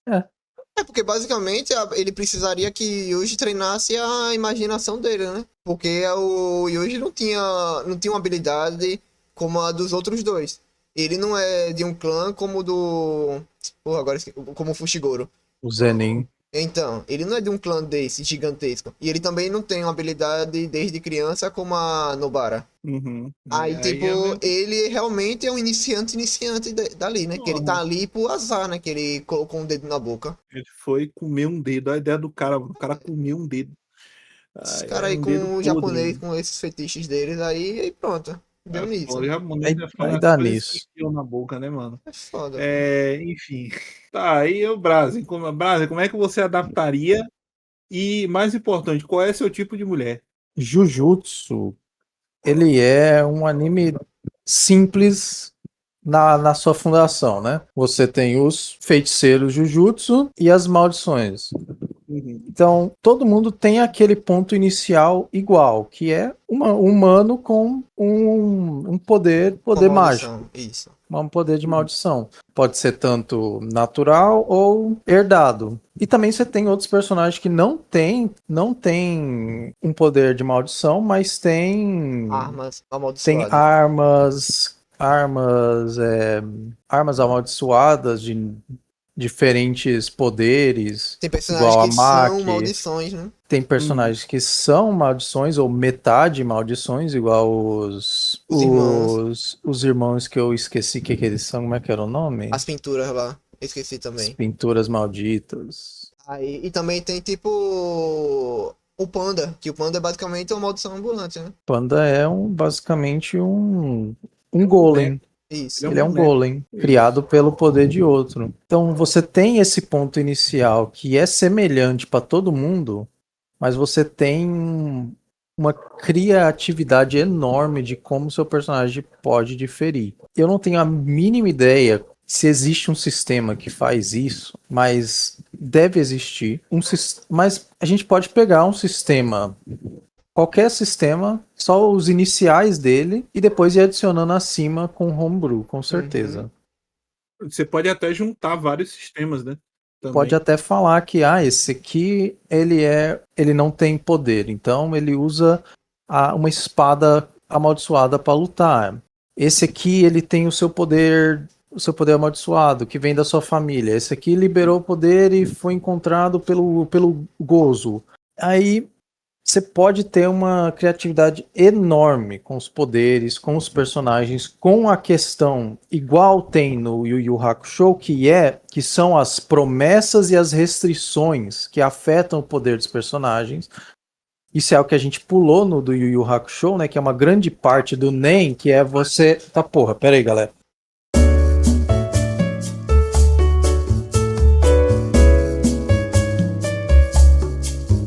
É, É porque basicamente ele precisaria que Yuji treinasse a imaginação dele, né? Porque o Yuji não tinha uma habilidade como a dos outros dois. Ele não é de um clã como o do. Porra, agora esqueci, como o Fushiguro. o Zenin. Então, ele não é de um clã desse gigantesco. E ele também não tem uma habilidade desde criança como a Nobara. Uhum. Aí, Aí tipo, é mesmo. ele realmente é um iniciante dali, né? Que ele tá Porra, ali pro azar, né? Que ele colocou um dedo na boca. ele foi comer um dedo. A ideia do cara, mano. O cara comeu um dedo. Esses Ai, caras é aí um dedo com o podre, japonês, né? com esses fetiches deles aí pronto. Deu Pô, nisso. já, mulher Aí, já faz aí as dá coisas que nisso. enfiam na boca, né, mano? É foda, pô. Enfim. Tá, aí o Brasi. Brasi, como é que você adaptaria? E, mais importante, qual é seu tipo de mulher? Jujutsu, ele é um anime simples na sua fundação, né? Você tem os feiticeiros Jujutsu e as maldições. Uhum. Então, todo mundo tem aquele ponto inicial igual, que é um humano com um poder Uma mágico, maldição, isso. um poder de maldição. Pode ser tanto natural ou herdado. E também você tem outros personagens que não tem um poder de maldição, mas Armas tem amaldiçoadas. armas amaldiçoadas de diferentes poderes, Tem personagens igual a que são Maki. maldições, né? Tem Uhum. personagens que são maldições, ou metade maldições, igual Os irmãos, os irmãos que eu esqueci que eles são, como é que era o nome? as pinturas lá. Esqueci As também. pinturas malditas. Aí, e também tem tipo o panda, que o panda é basicamente uma maldição ambulante, né? Panda é basicamente um É um boneco. golem. Ele é Isso. um Ele é um boneco. golem, criado Isso. pelo poder de outro. Então você tem esse ponto inicial que é semelhante para todo mundo, mas você tem uma criatividade enorme de como seu personagem pode diferir. Eu não tenho a mínima ideia se existe um sistema que faz isso, mas deve existir mas a gente pode pegar um sistema, qualquer sistema, só os iniciais dele e depois ir adicionando acima com homebrew, com Uhum. certeza. Você pode até juntar vários sistemas, né? Pode Também. até falar que esse aqui ele não tem poder, então ele usa uma espada amaldiçoada para lutar. Esse aqui ele tem o seu poder amaldiçoado que vem da sua família. Esse aqui liberou o poder e foi encontrado pelo gozo. Aí você pode ter uma criatividade enorme com os poderes, com os personagens, com a questão igual tem no Yu Yu Hakusho, que são as promessas e as restrições que afetam o poder dos personagens. Isso é o que a gente pulou no do Yu Yu Hakusho, né, que é uma grande parte do NEM, que é você... Tá porra, pera aí, galera.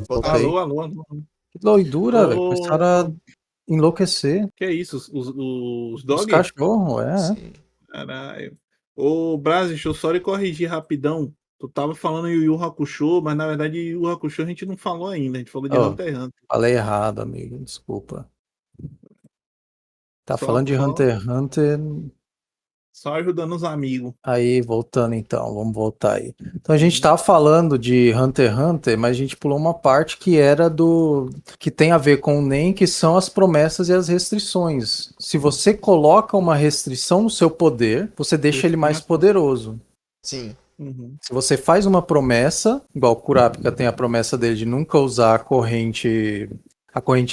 Voltei. Alô, alô, alô. Que doidura, velho. Ô, Começaram a enlouquecer. que é isso? Os Os dog? cachorros, é. Sim. Caralho. Ô, Brasi, deixa eu só lhe corrigir rapidão. Tu tava falando Yu Yu Hakusho, mas na verdade Yu Yu Hakusho a gente não falou ainda. A gente falou de Oh, Hunter x Hunter. falei errado, amigo. Desculpa. Tá Só, falando de só, Hunter x Hunter. só ajudando os amigos. Aí, voltando então, vamos voltar aí. Então a gente tá falando de Hunter x Hunter, mas a gente pulou uma parte que era que tem a ver com o NEM, que são as promessas e as restrições. Se você coloca uma restrição no seu poder, você deixa ele mais poderoso. Sim. Uhum. Se você faz uma promessa, igual o Kurapika tem a promessa dele de nunca usar a corrente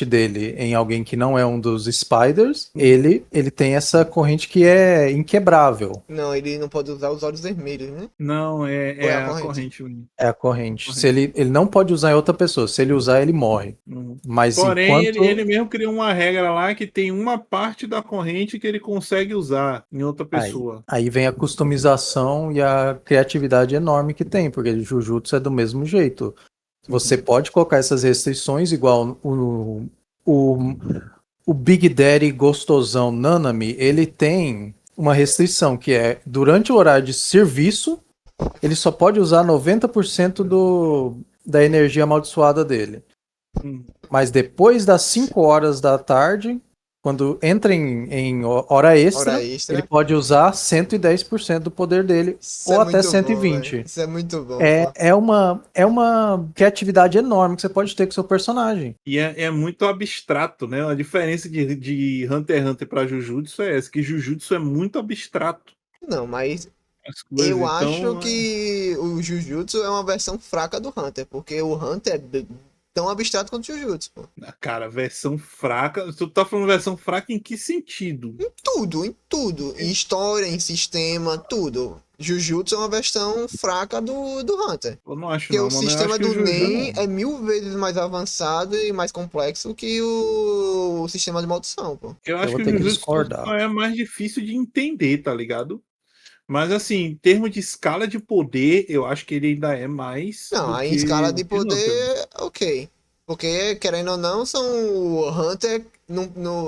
dele em alguém que não é um dos Spiders, ele tem essa corrente que é inquebrável. Não, ele não pode usar os olhos vermelhos, né? Não, Ou é é a a corrente? corrente. É a corrente. Se ele não pode usar em outra pessoa. Se ele usar, ele morre. Uhum. Mas Porém, ele enquanto. mesmo criou uma regra lá que tem uma parte da corrente que ele consegue usar em outra pessoa. Aí vem a customização e a criatividade enorme que tem, porque Jujutsu é do mesmo jeito. Você pode colocar essas restrições, igual o, o Big Daddy gostosão Nanami, ele tem uma restrição, que é durante o horário de serviço, ele só pode usar 90% da energia amaldiçoada dele. Uhum. Mas depois das 5 horas da tarde, quando entra em hora extra, ele pode usar 110% do poder dele, Isso ou é até muito bom, velho. 120. Isso é muito bom, pô. É uma criatividade enorme que você pode ter com seu personagem. E é muito abstrato, né? A diferença de Hunter x Hunter pra Jujutsu é essa, que Jujutsu é muito abstrato. Não, mas As coisas, eu acho então. que o Jujutsu é uma versão fraca do Hunter, porque o Hunter é tão abstrato quanto o Jujutsu, pô. Cara, versão fraca. Tu tá falando versão fraca em que sentido? Em tudo. Em história, em sistema, tudo. Jujutsu é uma versão fraca do Hunter. Eu não acho Porque não, o mano. Eu sistema acho que o do Juju NEM não. é 1000 vezes mais avançado e mais complexo que o sistema de maldição, pô. Eu Eu acho vou que o ter que Jujutsu discordar. só é mais difícil de entender, tá ligado? Mas assim, em termos de escala de poder, eu acho que ele ainda é mais Não, do aí em escala que, de do que Hunter. poder, ok. Porque, querendo ou não, são o Hunter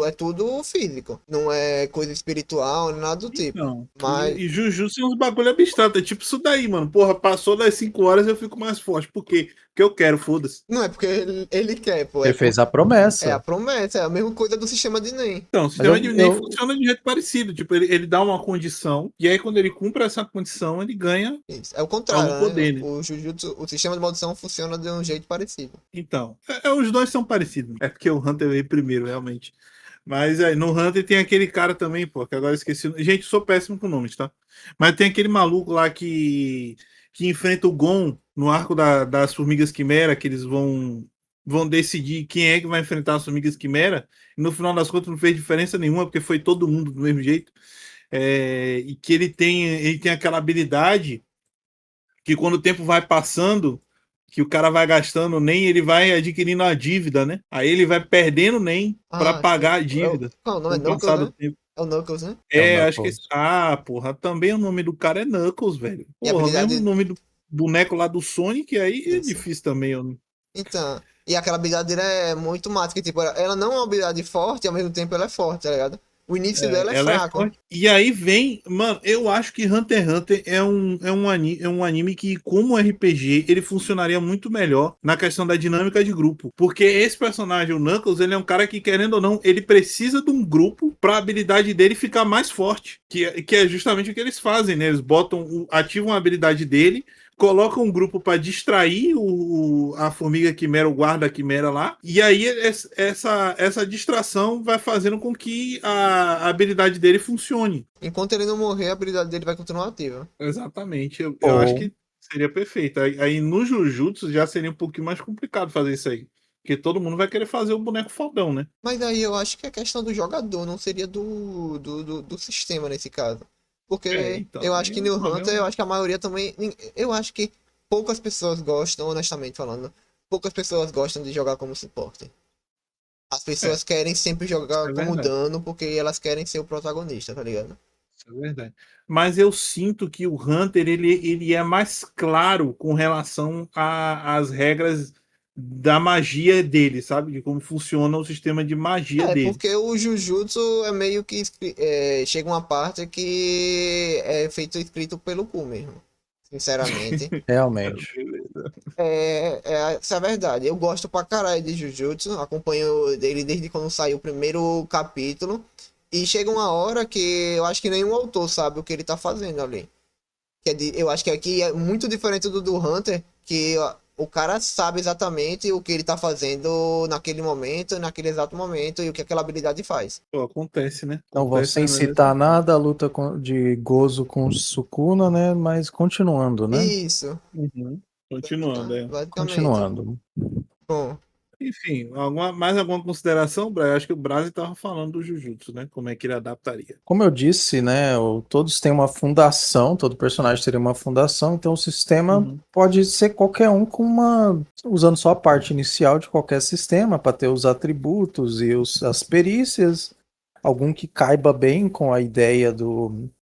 é tudo físico. Não é coisa espiritual, nada do tipo. Não. Mas E Jujutsu é uns bagulho abstrato. É tipo isso daí, mano. Porra, passou das 5 horas eu fico mais forte. Por quê? Porque eu quero, foda-se. não é porque ele quer, pô. Ele fez a É a promessa. promessa, é a mesma coisa do sistema de NEM. Então, o Mas sistema de NEM funciona de jeito parecido. Tipo, ele dá uma condição, e aí quando ele cumpre essa condição, ele ganha Isso. É o algum contrário, né? poder, né? O Jujutsu, o sistema de maldição funciona de um jeito parecido. Então, os dois são parecidos. É porque o Hunter veio primeiro, realmente. Mas no Hunter tem aquele cara também, pô, que agora eu esqueci. Gente, eu sou péssimo com nomes, tá? Mas tem aquele maluco lá que enfrenta o Gon no arco das Formigas Quimera, que eles vão decidir quem é que vai enfrentar as Formigas Quimera. E no final das contas não fez diferença nenhuma, porque foi todo mundo do mesmo jeito. E que ele tem aquela habilidade que quando o tempo vai passando, que o cara vai gastando NEM, ele vai adquirindo a dívida, né? Aí ele vai perdendo NEM para pagar a dívida Qual o nome? com É o Knuckles, passar do né? tempo. É o Knuckles, né? É o Acho que. Knuckles. Porra, também o nome do cara é Knuckles, velho. E a Porra, mesmo o habilidade. nome do boneco lá do Sonic, aí é Isso. difícil também. Então. E aquela habilidade dele é muito massa, que tipo, ela não é uma habilidade forte e ao mesmo tempo ela é forte, tá ligado? O início dela é Ela é fraco. forte. E aí vem, mano, eu acho que Hunter x Hunter é um anime que, como RPG, ele funcionaria muito melhor na questão da dinâmica de grupo. Porque esse personagem, o Knuckles, ele é um cara que, querendo ou não, ele precisa de um grupo pra habilidade dele ficar mais forte. Que é justamente o que eles fazem, né? Eles ativam a habilidade dele, colocam um grupo para distrair a formiga quimera, o guarda quimera lá, e aí essa distração vai fazendo com que a habilidade dele funcione. Enquanto ele não morrer, a habilidade dele vai continuar ativa. Exatamente. Eu acho que seria perfeito. Aí no Jujutsu já seria um pouquinho mais complicado fazer isso aí. Porque todo mundo vai querer fazer o boneco fodão, né? Mas aí eu acho que é questão do jogador, não seria do sistema nesse caso. Porque Então, eu acho aí que é no um Hunter, problema. eu acho que a maioria também. Eu acho que poucas pessoas gostam, honestamente falando. Poucas pessoas gostam de jogar como suporte. As pessoas querem sempre jogar É como verdade. dano porque elas querem ser o protagonista, tá ligado? Isso é verdade. Mas eu sinto que o Hunter ele é mais claro com relação às regras da magia dele, sabe? De como funciona o sistema de magia É, dele. porque o Jujutsu é meio que. Chega uma parte que é feito escrito pelo Ku mesmo. Sinceramente. Realmente. Essa é a verdade. Eu gosto pra caralho de Jujutsu. Acompanho ele desde quando saiu o primeiro capítulo. E chega uma hora que eu acho que nenhum autor sabe o que ele tá fazendo ali. Eu acho que aqui é muito diferente do Hunter, que ó, o cara sabe exatamente o que ele tá fazendo naquele momento, naquele exato momento, e o que aquela habilidade faz. Pô, acontece, né? Então, Acontece, sem citar nada, a luta de Gozo com Sukuna, né? Mas continuando, né? Isso, Uhum. Continuando, basicamente. Continuando. Bom, Enfim, mais alguma consideração, Brian? Acho que o Brasi estava falando do Jujutsu, né? Como é que ele adaptaria. Como eu disse, né? Todos têm uma fundação, todo personagem teria uma fundação, então o sistema Uhum. pode ser qualquer um usando só a parte inicial de qualquer sistema para ter os atributos e as perícias, algum que caiba bem com a ideia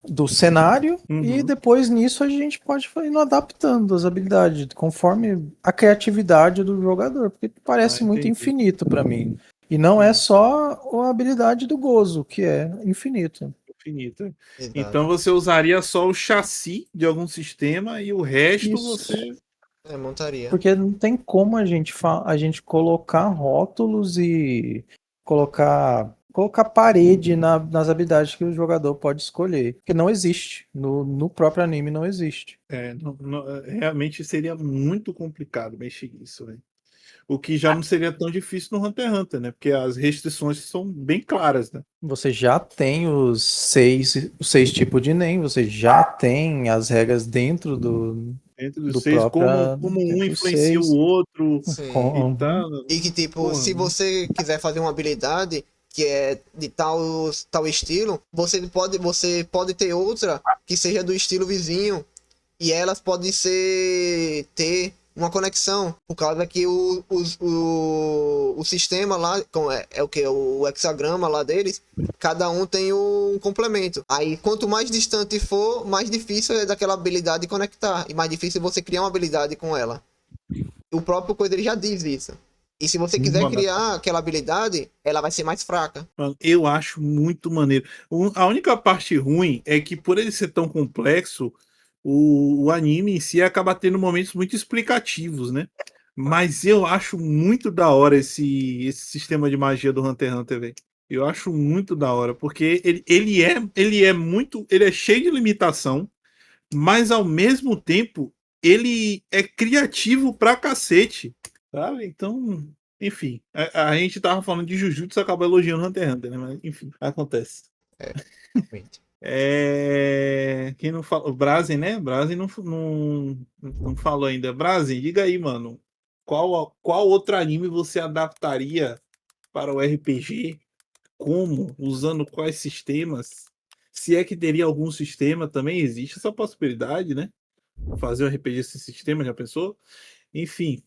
do cenário, e Uhum. depois nisso a gente pode ir indo adaptando as habilidades conforme a criatividade do jogador, porque parece muito Entendi. infinito para mim. E não é só a habilidade do Gozo, que é infinito. Infinita. exato. Então você usaria só o chassi de algum sistema e o resto Isso. você. Montaria. Porque não tem como a gente colocar rótulos e colocar parede nas habilidades que o jogador pode escolher. Porque não existe. No próprio anime não existe. Realmente seria muito complicado mexer nisso, velho. O que já não seria tão difícil no Hunter x Hunter, né? Porque as restrições são bem claras, né? Você já tem os seis tipos de NEM, você já tem as regras dentro Entre os do seis, próprio. como um Dentro dos influencia o seis. outro Sim. e tal. E que, tipo, Porra, se você quiser fazer uma habilidade que é de tal estilo, você pode ter outra que seja do estilo vizinho. E elas podem ter uma conexão. Por causa que o sistema lá, é o que? O hexagrama lá deles, cada um tem um complemento. Aí, quanto mais distante for, mais difícil é daquela habilidade conectar. E mais difícil você criar uma habilidade com ela. O próprio coisa ele já diz isso. E se você quiser Mano, criar aquela habilidade, ela vai ser mais fraca. eu acho muito maneiro. A única parte ruim é que, por ele ser tão complexo, o anime em si acaba tendo momentos muito explicativos, né? Mas eu acho muito da hora esse sistema de magia do Hunter x Hunter, velho. Eu acho muito da hora, porque ele é muito. Ele é cheio de limitação, mas ao mesmo tempo ele é criativo pra cacete, sabe? Então, enfim, a gente tava falando de Jujutsu e acabou elogiando Hunter x Hunter, né? Mas enfim, acontece. É, realmente. Quem não falou? O Brazen, né? Brazen não falou ainda. Brazen, diga aí, mano. Qual outro anime você adaptaria para o RPG? Como? Usando quais sistemas? Se é que teria algum sistema, também existe essa possibilidade, né? Fazer um RPG sem sistema, já pensou? Enfim,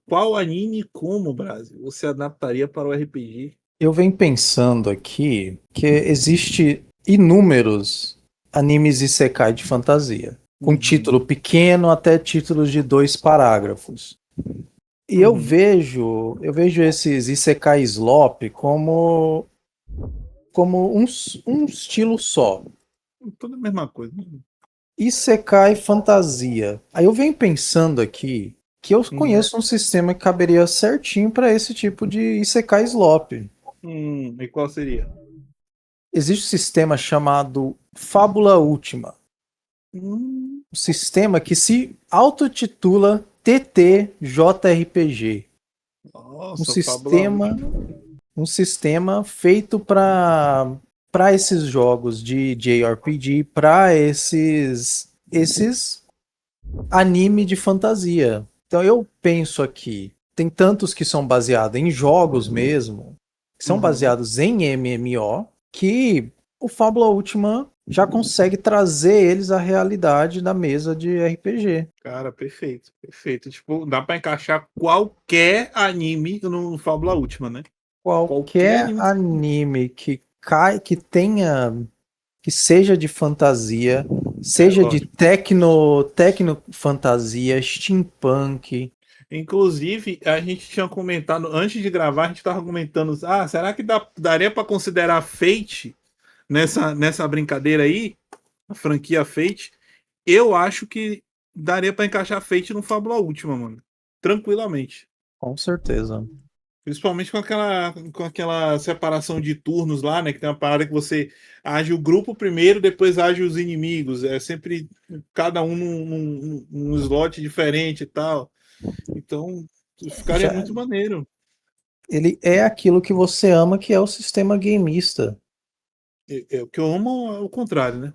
qual anime e como, Brasil, você adaptaria para o RPG? Eu venho pensando aqui que existe inúmeros animes isekai de fantasia, com Uhum, título pequeno até títulos de 2 parágrafos. E uhum. eu vejo esses isekai slop como um estilo só. Tudo a mesma coisa. Isekai fantasia. Aí eu venho pensando aqui que eu Uhum. conheço um sistema que caberia certinho para esse tipo de Isekai Slop. E qual seria? Existe um sistema chamado Fábula Última. Hum, Um sistema que se autotitula TTJRPG. Um nossa, Fábula sistema, Última. um sistema feito para esses jogos de JRPG, para esses anime de fantasia. Então eu penso aqui, tem tantos que são baseados em jogos mesmo, que são Uhum. baseados em MMO, que o Fábula Última já consegue trazer eles à realidade da mesa de RPG. Cara, perfeito, perfeito. Tipo, dá pra encaixar qualquer anime no Fábula Última, né? Qualquer Qualquer anime. anime que tenha, que seja de fantasia, É, seja de lógico. tecno fantasia, steampunk. Inclusive, a gente tinha comentado, antes de gravar, a gente tava comentando, será que daria pra considerar Fate nessa brincadeira aí? A franquia Fate? Eu acho que daria pra encaixar Fate no Fábula Última, mano. Tranquilamente. Com certeza. Principalmente com aquela separação de turnos lá, né? Que tem uma parada que você age o grupo primeiro, depois age os inimigos. É sempre cada um num slot diferente e tal. Então, ficaria Já, muito maneiro. ele é aquilo que você ama, que é o sistema gameista. O que eu amo é o contrário, né?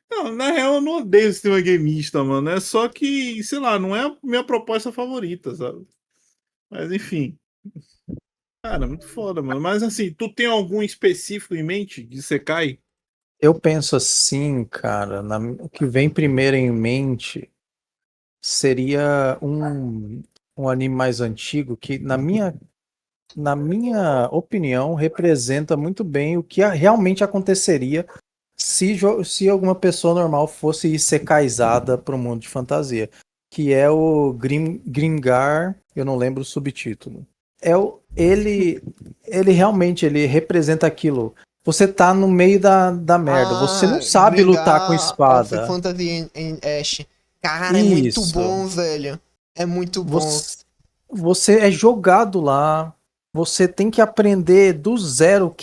Não, na real, eu não odeio o sistema gameista, mano. É só que, sei lá, não é a minha proposta favorita, sabe? Mas enfim. Cara, muito foda, mano. Mas assim, tu tem algum específico em mente de Sekai? Eu penso assim, cara, o que vem primeiro em mente seria um anime mais antigo que, na minha opinião, representa muito bem o que realmente aconteceria se alguma pessoa normal fosse isekaiizada para o mundo de fantasia, que é o Grimgar, eu não lembro o subtítulo. Ele realmente ele representa aquilo. Você tá no meio da merda, você não sabe lutar com Gringar of espada. Fantasy em Ash. Cara, é muito Isso. bom, velho. É muito bom. Você, você é jogado lá. Você tem que aprender do zero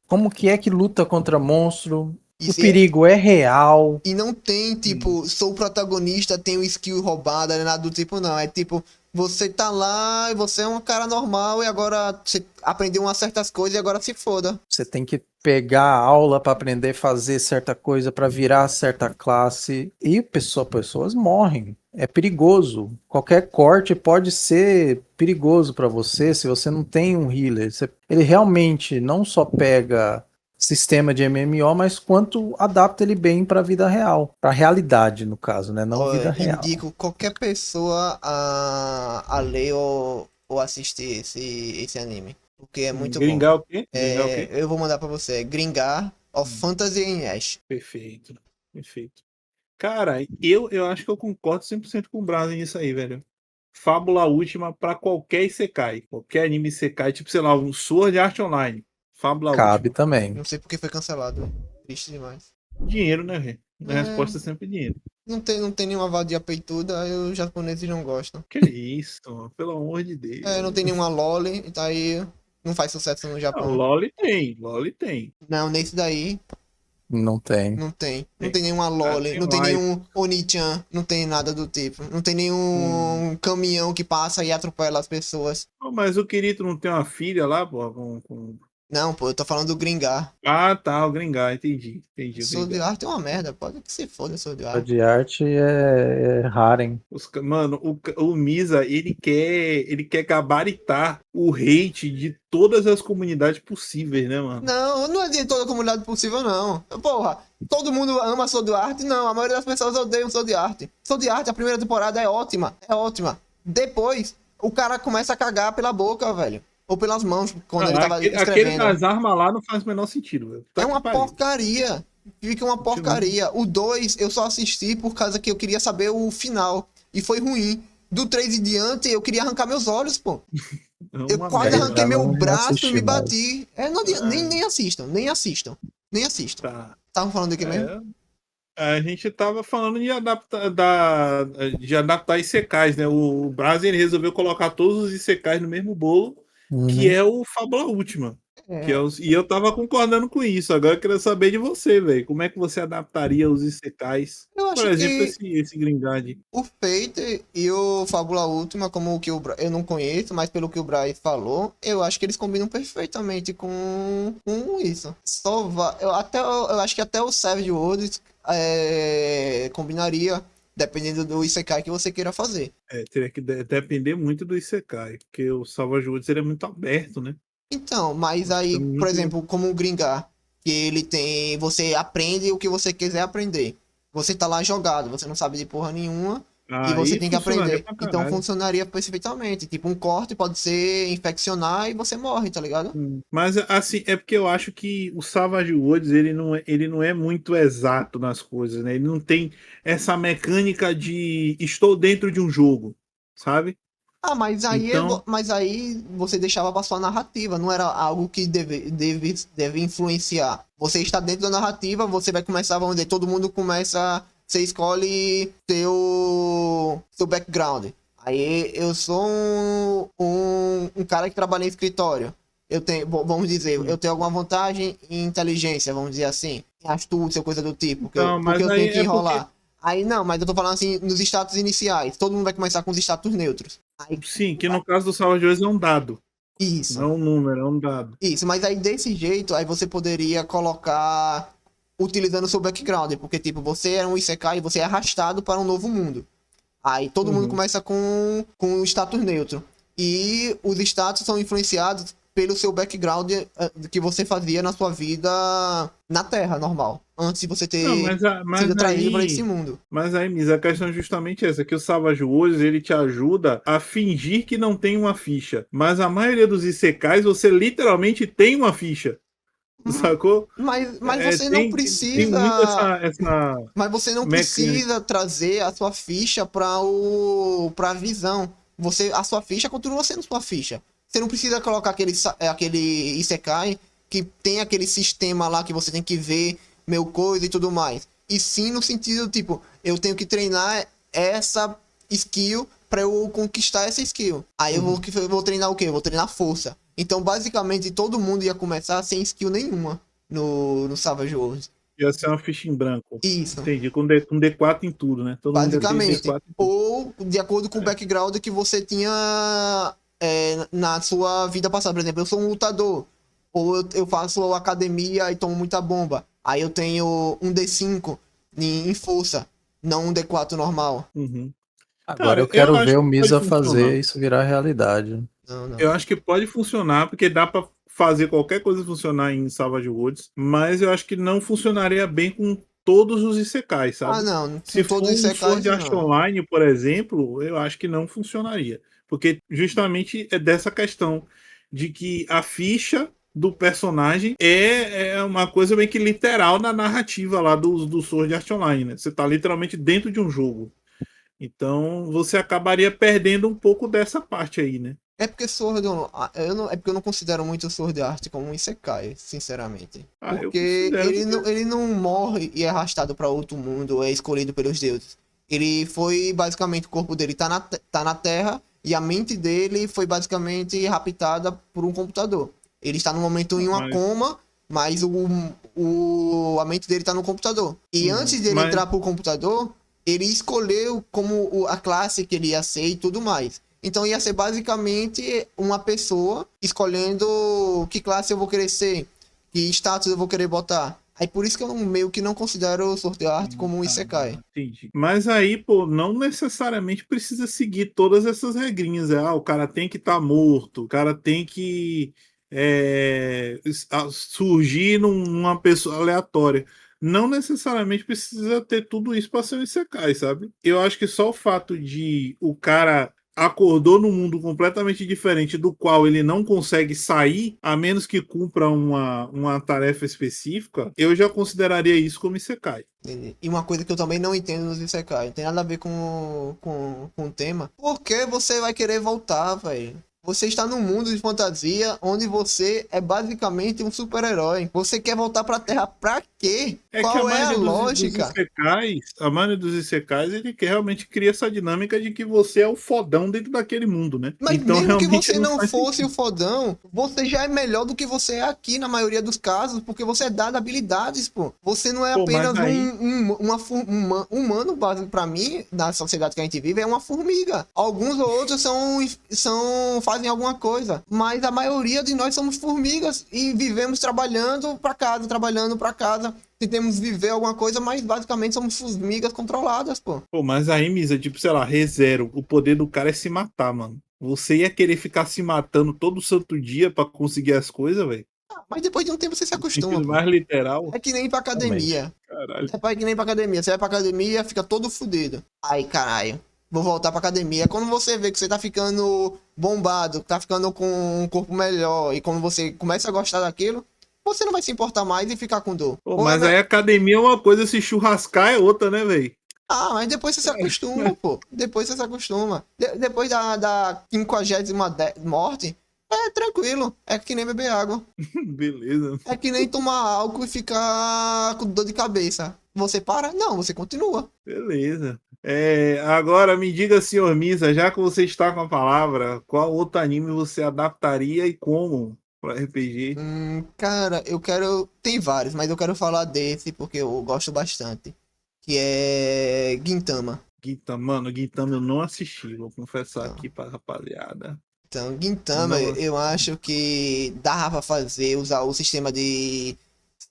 como que é que luta contra monstro. O Isso é, perigo é real. e não tem, Hum. tipo, sou o protagonista, tenho skill roubada, nada do tipo, não. É tipo, você tá lá e você é um cara normal e agora você aprendeu umas certas coisas e agora se foda. Você tem que pegar a aula para aprender a fazer certa coisa, para virar certa classe. E pessoas morrem. É perigoso. Qualquer corte pode ser perigoso para você se você não tem um healer. Ele realmente não só pega sistema de MMO, mas quanto adapta ele bem para a vida real, para a realidade no caso, né? Não Ó, vida real. indico qualquer pessoa a ler ou assistir esse anime. Porque é muito bom. Gringar o quê? Gringar o É, quê? eu vou mandar pra você. Gringar of Hum. Fantasy em Ash. Perfeito. Perfeito. Cara, eu acho que eu concordo 100% com o Brasil nisso aí, velho. Fábula Última pra qualquer Isekai. Qualquer anime Isekai, tipo, sei lá, um Sword Art Online. Fábula Cabe Última. também. Não sei porque foi cancelado, velho. Triste demais. Dinheiro, né, velho? A É, resposta é sempre dinheiro. não tem nenhuma vadia peituda, aí os japoneses não gostam. Que isso, mano, pelo amor de Não Deus. tem nenhuma loli, e tá aí não faz sucesso no Não, Japão. LOL tem, LOL tem. Não, nesse daí Não tem. não tem. Não Tem. tem nenhuma loli, Tem não tem mais. nenhum Oni-chan, não tem nada do tipo. Não tem Hum. nenhum caminhão que passa e atropela as pessoas. Oh, mas o Kirito não tem uma filha lá, pô? Não, pô, eu tô falando do Gringar. Ah, tá, o Gringar, entendi. Entendi o Sword Gringar. Art é uma merda, pode que se foda Sword A Art. de arte é Harem. Mano, o Misa, ele quer gabaritar o hate de todas as comunidades possíveis, né, mano? Não é de toda a comunidade possível, não. Porra, todo mundo ama Sword Art? Não, a maioria das pessoas odeiam Sword Art. Sword Art, a primeira temporada é ótima, é ótima. Depois, o cara começa a cagar pela boca, velho. Ou pelas mãos, quando ele tava Aquele escrevendo. das armas lá não faz o menor sentido, velho. Tá É que uma pariu. porcaria. Fica uma porcaria. O 2 eu só assisti por causa que eu queria saber o final. E foi ruim. Do 3 em diante eu queria arrancar meus olhos, pô. É Eu uma quase merda. arranquei já meu não braço e assisti me mais. bati. Não, nem assistam, nem assistam. Nem assistam. Tá. Estavam falando de quê mesmo? A gente tava falando de adaptar Isekais, né? O Braz ele resolveu colocar todos os Isekais no mesmo bolo, que Uhum. é o Fábula Última. É, E eu tava concordando com isso. Agora eu queria saber de você, velho. Como é que você adaptaria os Isekais? eu Por acho exemplo, que esse Gringard. o Fate e o Fábula Última, como o que eu não conheço, mas pelo que o Bryce falou, eu acho que eles combinam perfeitamente com isso. Eu acho que até o Savage Worlds combinaria, dependendo do Isekai que você queira fazer. Teria que depender muito do Isekai, porque o Savage Worlds ele é muito aberto, né? Então, mas Nós aí, temos por muito. exemplo, como o Gringar, que ele tem, você aprende o que você quiser aprender. Você tá lá jogado, você não sabe de porra nenhuma e você Aí tem que funcionaria aprender. pra Então caralho. funcionaria perfeitamente. Tipo, um corte pode ser infeccionar e você morre, tá ligado? Mas assim, é porque eu acho que o Savage Worlds ele não é muito exato nas coisas, né? Ele não tem essa mecânica de estou dentro de um jogo, sabe? Ah, Então, mas aí você deixava pra sua narrativa, não era algo que deve influenciar. Você está dentro da narrativa, você vai começar, vamos dizer, todo mundo começa, você escolhe seu background. Aí eu sou um cara que trabalha em escritório. Eu tenho, vamos dizer, eu tenho alguma vantagem em inteligência, vamos dizer assim, em astúcia, coisa do tipo, então, porque mas eu aí tenho que é porque enrolar. Aí não, mas eu tô falando assim, nos status iniciais. Todo mundo vai começar com os status neutros. Aí, sim, que no caso do Savage Worlds é um dado, não isso, é um número, é um dado. isso. Mas aí desse jeito, aí você poderia colocar utilizando o seu background. Porque, tipo, você é um Isekai e você é arrastado para um novo mundo. Aí todo mundo Uhum. começa com o status neutro. E os status são influenciados pelo seu background que você fazia na sua vida na Terra, normal. Antes de você Não, ter sido atraído para esse mundo. Misa, a questão é justamente essa, que o Savage Worlds ele te ajuda a fingir que não tem uma ficha, mas a maioria dos Isekais você literalmente tem uma ficha, sacou? Mas você não Tem muito precisa. essa Mas você não mecânica. precisa trazer a sua ficha pra visão. A sua ficha continua sendo sua ficha. Você não precisa colocar aquele Isekai que tem aquele sistema lá que você tem que ver meu coisa e tudo mais. E sim no sentido, tipo, eu tenho que treinar essa skill pra eu conquistar essa skill. Aí eu vou treinar o quê? Eu vou treinar força. Então, basicamente, todo mundo ia começar sem skill nenhuma no Savage Worlds. Ia ser uma ficha em branco. Isso. Entendi, com D4 em tudo, né? Todo mundo ia ter Basicamente. D4 em tudo. Ou de acordo com o background que você tinha na sua vida passada. Por exemplo, eu sou um lutador. Ou eu faço academia e tomo muita bomba. Aí eu tenho um D5 em força, não um D4 normal. Uhum. Agora eu Cara, quero acho ver o que pode Misa funcionar. fazer isso virar realidade. Não. Eu acho que pode funcionar, porque dá pra fazer qualquer coisa funcionar em Savage Worlds, mas eu acho que não funcionaria bem com todos os Isekais, Ah, sabe? não. Se Com for todos os um secais, Sword Art não. Online, por exemplo, eu acho que não funcionaria. Porque justamente é dessa questão de que a ficha do personagem é uma coisa meio que literal na narrativa lá do Sword Art Online, né? Você tá literalmente dentro de um jogo. Então você acabaria perdendo um pouco dessa parte aí, né? É porque é porque eu não considero muito Sword Art como um Isekai, sinceramente. Ah, eu Porque considero que ele não morre e é arrastado pra outro mundo, ou é escolhido pelos deuses. Ele foi basicamente, o corpo dele tá na Terra e a mente dele foi basicamente raptada por um computador. Ele está no momento em uma mas, coma, mas a mente dele tá no computador. E antes dele mas entrar pro computador, ele escolheu como a classe que ele ia ser e tudo mais. Então ia ser basicamente uma pessoa escolhendo que classe eu vou querer ser, que status eu vou querer botar. Aí por isso que eu meio que não considero o Sword Art como um Isekai. entendi. Mas aí, pô, não necessariamente precisa seguir todas essas regrinhas. O cara tem que estar morto, o cara tem que surgir numa pessoa aleatória. Não necessariamente precisa ter tudo isso para ser um Isekai, sabe? Eu acho que só o fato de o cara acordou num mundo completamente diferente do qual ele não consegue sair, a menos que cumpra uma tarefa específica, eu já consideraria isso como Isekai. E uma coisa que eu também não entendo nos Isekai, não tem nada a ver com o tema. Por que você vai querer voltar, velho? Você está num mundo de fantasia onde você é basicamente um super-herói. Você quer voltar pra Terra pra quê? É que Qual é a lógica? a maioria dos Isekais, ele realmente cria essa dinâmica de que você é o fodão dentro daquele mundo, né? Mas Então mesmo que realmente você não não faz fosse sentido. o fodão, você já é melhor do que você é aqui na maioria dos casos, porque você é dado habilidades, pô. Você não é Pô, mas apenas aí, humano básico pra mim, na sociedade que a gente vive, é uma formiga. Alguns ou outros fazem alguma coisa, mas a maioria de nós somos formigas e vivemos trabalhando pra casa. Tentamos viver alguma coisa, mas basicamente somos formigas controladas, pô. Misa, tipo, sei lá, ReZero, o poder do cara é se matar, mano. Você ia querer ficar se matando todo santo dia pra conseguir as coisas, velho? Mas depois de um tempo você se No acostuma, sentido pô. mais literal, É que nem ir pra Realmente. academia. caralho. É que nem pra academia. Você vai pra academia, fica todo fudido. Aí, caralho, vou voltar pra academia. Quando você vê que você tá ficando bombado, tá ficando com um corpo melhor, e quando você começa a gostar daquilo, você não vai se importar mais e ficar com dor. Pô, Ou é, mas aí academia é uma coisa, se churrascar é outra, né, velho? mas depois você se acostuma, pô. Depois você se acostuma. Depois da 50ª morte, é tranquilo. É que nem beber água. Beleza. É que nem tomar álcool e ficar com dor de cabeça. Você para? Não, você continua. Beleza. Agora me diga, senhor Misa, já que você está com a palavra, qual outro anime você adaptaria e como para RPG? Cara, eu quero. Tem vários, mas eu quero falar desse porque eu gosto bastante. Que é Gintama. Gintama, mano, Gintama eu não assisti, vou confessar Então, aqui pra rapaziada. Gintama, Não eu assisti. acho que dá pra fazer, usar o sistema de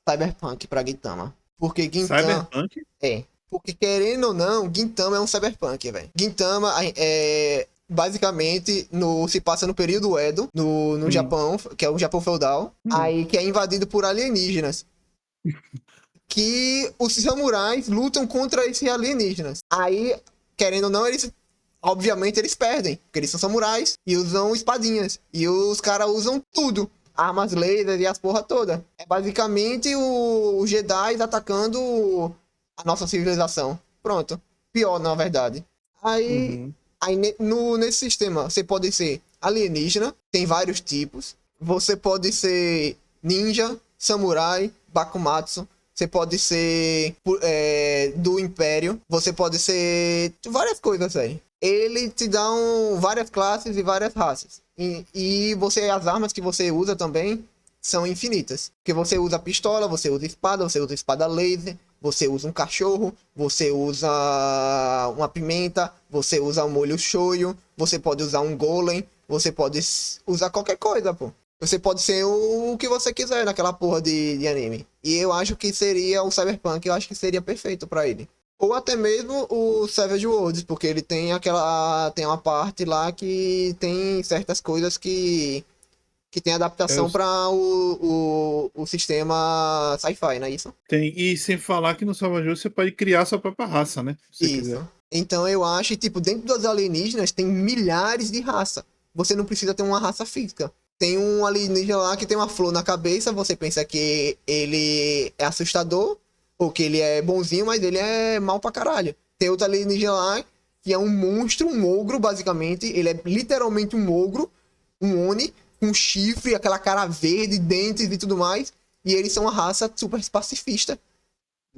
Cyberpunk pra Gintama. Porque Gintama. Cyberpunk? É. Porque querendo ou não, Gintama é um Cyberpunk, velho. Gintama é. Basicamente, se passa no período Edo, no Hum, Japão, que é o Japão feudal, hum. aí que é invadido por alienígenas. Que os samurais lutam contra esses alienígenas. Aí, querendo ou não, obviamente eles perdem, porque eles são samurais e usam espadinhas. E os caras usam tudo. Armas laser e as porra toda. É basicamente os Jedi atacando a nossa civilização. Pronto. Pior, na verdade. Aí, Uhum. nesse sistema, você pode ser alienígena, tem vários tipos. Você pode ser ninja, samurai, bakumatsu. Você pode ser do Império. Você pode ser várias coisas aí. Ele te dá várias classes e várias raças. E as armas que você usa também são infinitas. Porque você usa pistola, você usa espada laser, você usa um cachorro, você usa uma pimenta, você usa um molho shoyu, você pode usar um golem, você pode usar qualquer coisa, pô. Você pode ser o que você quiser naquela porra de anime. E eu acho que seria o Cyberpunk, eu acho que seria perfeito pra ele. Ou até mesmo o Savage Worlds, porque ele tem tem uma parte lá que tem certas coisas que tem adaptação para o sistema sci-fi, não é isso? E sem falar que no Salvador você pode criar sua própria raça, né? Se você quiser. Isso. Então eu acho, tipo, dentro dos alienígenas tem milhares de raças. Você não precisa ter uma raça física. Tem um alienígena lá que tem uma flor na cabeça, você pensa que ele é assustador, ou que ele é bonzinho, mas ele é mal pra caralho. Tem outro alienígena lá que é um monstro, um ogro, basicamente. Ele é literalmente um ogro, um Oni, com chifre, aquela cara verde, dentes e tudo mais. E eles são uma raça super pacifista,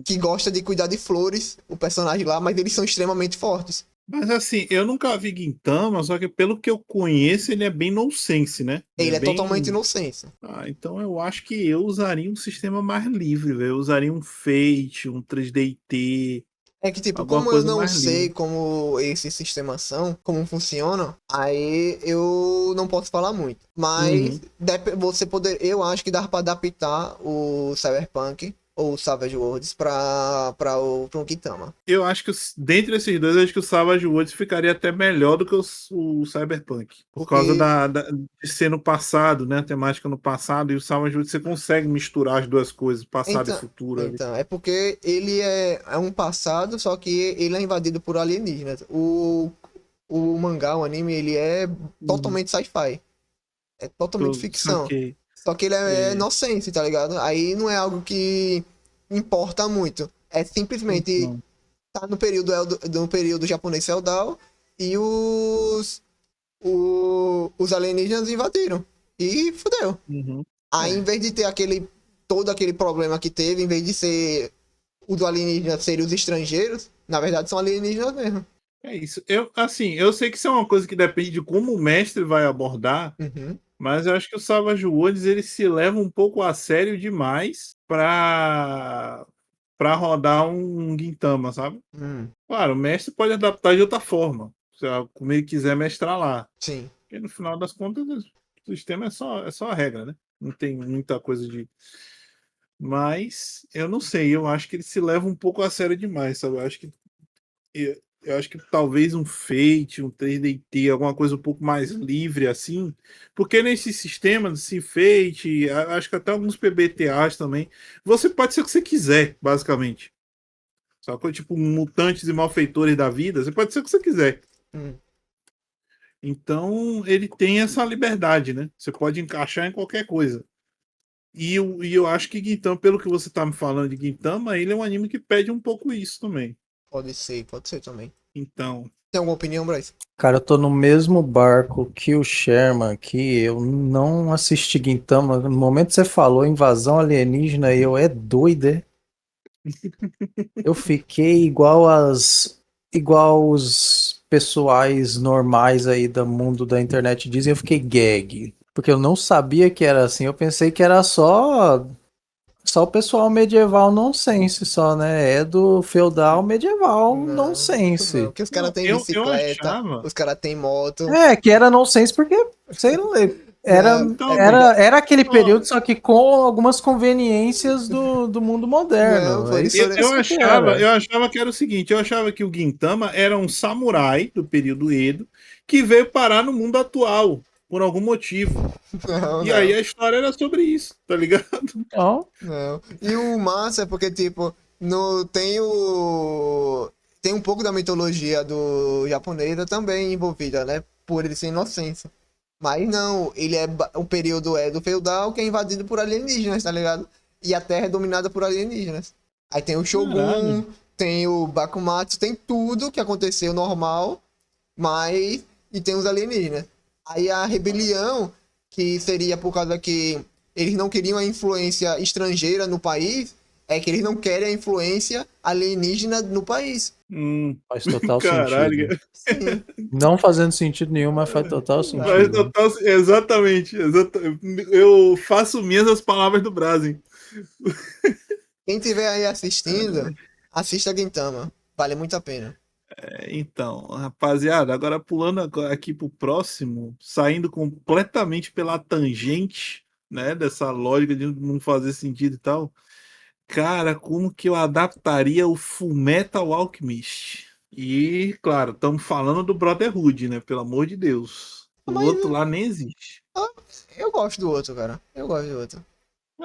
que gosta de cuidar de flores, o personagem lá, mas eles são extremamente fortes. Mas assim, eu nunca vi Gintama, só que pelo que eu conheço, ele é bem nonsense, né? Ele é bem... totalmente inocente. Ah, então eu acho que eu usaria um sistema mais livre, velho. Eu usaria um Fate, um 3DT, É que, tipo, alguma como eu coisa não mais sei livre. como esses sistemas são, como funcionam, aí eu não posso falar muito. Mas Uhum. eu acho que dá pra adaptar o Cyberpunk ou o Savage Worlds pra um Gintama. Eu acho que dentre esses dois, eu acho que o Savage Worlds ficaria até melhor do que o Cyberpunk. Por causa Porque, de ser no passado, né? A temática no passado, e o Savage Worlds você consegue misturar as duas coisas, passado e então, futuro ali. é porque ele é um passado, só que ele é invadido por alienígenas. O mangá, o anime, ele é Uhum. totalmente sci-fi. É totalmente ficção. Saquei. Só que ele é É, inocente, tá ligado? Aí não é algo que importa muito. É simplesmente então. tá no período japonês feudal e os alienígenas invadiram. E fudeu. Uhum. Aí, em É. vez de ter todo aquele problema que teve, em vez de ser os alienígenas serem os estrangeiros, na verdade são alienígenas mesmo. É isso. Assim, eu sei que isso é uma coisa que depende de como o mestre vai abordar, Uhum. mas eu acho que o Savage Worlds ele se leva um pouco a sério demais para rodar um Gintama, sabe? Hum, Claro, o mestre pode adaptar de outra forma, como ele quiser mestrar lá. sim. Porque no final das contas o sistema é só a regra, né? Não tem muita coisa de. Mas eu não sei, eu acho que ele se leva um pouco a sério demais, sabe? Eu acho que talvez um Fate, um 3DT, alguma coisa um pouco mais livre assim, porque nesse sistema, assim, Fate, acho que até alguns PBTAs também, você pode ser o que você quiser, basicamente. Só que tipo mutantes e malfeitores da vida, você pode ser o que você quiser. Hum, Então ele tem essa liberdade, né? Você pode encaixar em qualquer coisa. E eu acho que Gintama, pelo que você tá me falando de Gintama, ele é um anime que pede um pouco isso também. pode ser também. Então, Tem alguma opinião, Bryce? Cara, eu tô no mesmo barco que o Sherman aqui. Eu não assisti Gintama. No momento que você falou invasão alienígena, eu é doido, é? Eu fiquei igual os pessoais normais aí do mundo da internet dizem, eu fiquei gag. Porque eu não sabia que era assim. Eu pensei que era só o pessoal medieval nonsense, só, né? É do feudal medieval Não, não. nonsense. Que os caras não, têm eu bicicleta, achava. os caras têm moto. É, que era nonsense porque, sei lá, era, Não, Então, era aquele ó, período, só que com algumas conveniências do mundo não, moderno. pô, É eles isso, foram. isso que era. eu achava que era o seguinte, eu achava que o Gintama era um samurai do período Edo que veio parar no mundo atual por algum motivo. Não, E aí não, a história era sobre isso, tá ligado? Então, não. E o massa é porque, tipo, no, tem o. Tem um pouco da mitologia do japonesa também envolvida, né? Por ele ser inocência. Mas não, o período é do feudal que é invadido por alienígenas, tá ligado? E a Terra é dominada por alienígenas. Aí tem o Caralho. Shogun, tem o Bakumatsu, tem tudo que aconteceu normal, mas e tem os alienígenas. Aí a rebelião, que seria por causa que eles não queriam a influência estrangeira no país, é que eles não querem a influência alienígena no país. faz total Caralho. sentido. Sim, Não fazendo sentido nenhum, mas faz total Mas sentido. total, exatamente, eu faço minhas as palavras do Brasil. quem tiver aí assistindo, assista Gintama. Vale muito a pena. Então, rapaziada, agora pulando aqui pro próximo, saindo completamente pela tangente, né, dessa lógica de não fazer sentido e tal. Cara, como que eu adaptaria o Fullmetal Alchemist? E, claro, estamos falando do Brotherhood, né? Pelo amor de Deus. O Mas outro lá nem existe. ah, eu gosto do outro, cara. Eu gosto do outro.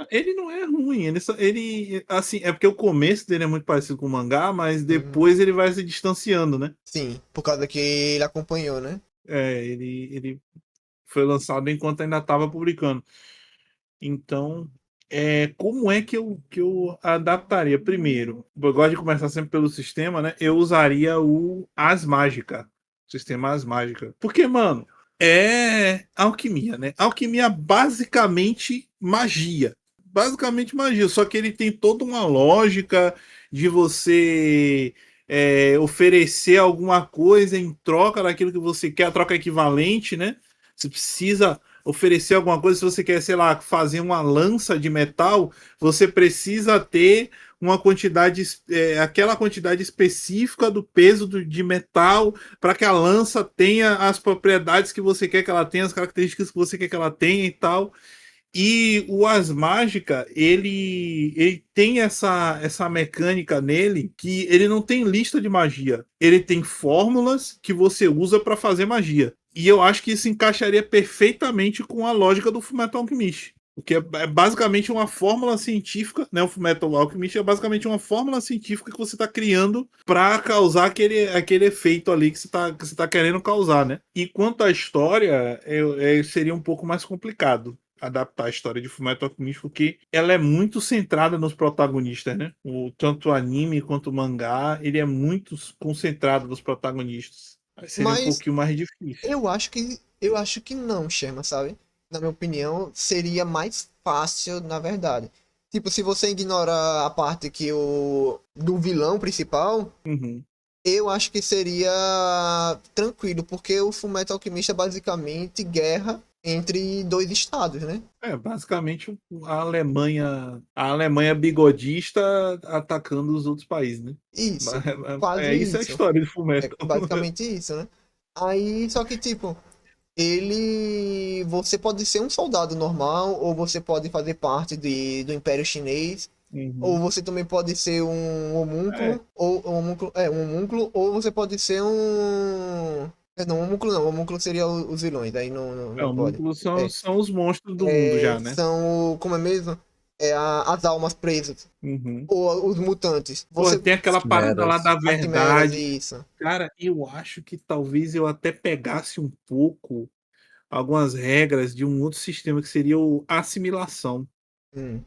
Ele não é ruim, ele, assim, é porque o começo dele é muito parecido com o mangá, mas Uhum. depois ele vai se distanciando, né? Sim, por causa que ele acompanhou, né? Ele foi lançado enquanto ainda estava publicando. Então, Como é que eu adaptaria? Primeiro, eu gosto de começar sempre pelo sistema, né? Eu usaria o As Mágica. Sistema As Mágica. Porque, mano, é alquimia, né? Alquimia basicamente magia. Basicamente magia. Só que ele tem toda uma lógica de você oferecer alguma coisa em troca daquilo que você quer, a troca equivalente, né? Você precisa oferecer alguma coisa, se você quer, sei lá, fazer uma lança de metal, você precisa ter uma quantidade, aquela quantidade específica do peso de metal para que a lança tenha as propriedades que você quer que ela tenha, as características que você quer que ela tenha e tal. E o Asmágica, ele tem essa mecânica nele que ele não tem lista de magia. Ele tem fórmulas que você usa para fazer magia. E eu acho que isso encaixaria perfeitamente com a lógica do Fullmetal Alchemist. Porque é basicamente uma fórmula científica, né? O Fullmetal Alchemist é basicamente uma fórmula científica que você está criando para causar aquele efeito ali que você tá querendo causar, né? E quanto à história, seria um pouco mais complicado adaptar a história de Fullmetal Alchemist, porque ela é muito centrada nos protagonistas, né? Tanto o anime quanto o mangá, ele é muito concentrado nos protagonistas. Aí seria um Mas pouquinho mais difícil. eu acho que não, Sherman, sabe? Na minha opinião, seria mais fácil, na verdade. Tipo, se você ignorar a parte que o do vilão principal, Uhum. eu acho que seria tranquilo, porque o Fullmetal Alchemist é basicamente guerra entre dois estados, né? Basicamente a Alemanha bigodista atacando os outros países, né? Isso, quase Isso é a isso. história de É Fullmetal. basicamente isso, né? Aí, só que tipo, você pode ser um soldado normal, ou você pode fazer parte do Império Chinês, ou Uhum. você também pode ser um É, homúnculo, um homúnculo, ou você pode ser um. Não, homúnculo não, homúnculo seria os vilões, daí não pode. Homúnculos são, É, são os monstros do mundo já, né? são, como é mesmo? As almas presas, Uhum. ou os mutantes. Pô, Você, tem aquela parada lá Quimeras. da as quimeras, verdade. isso. Cara, eu acho que talvez eu até pegasse um pouco algumas regras de um outro sistema que seria o assimilação. Hum,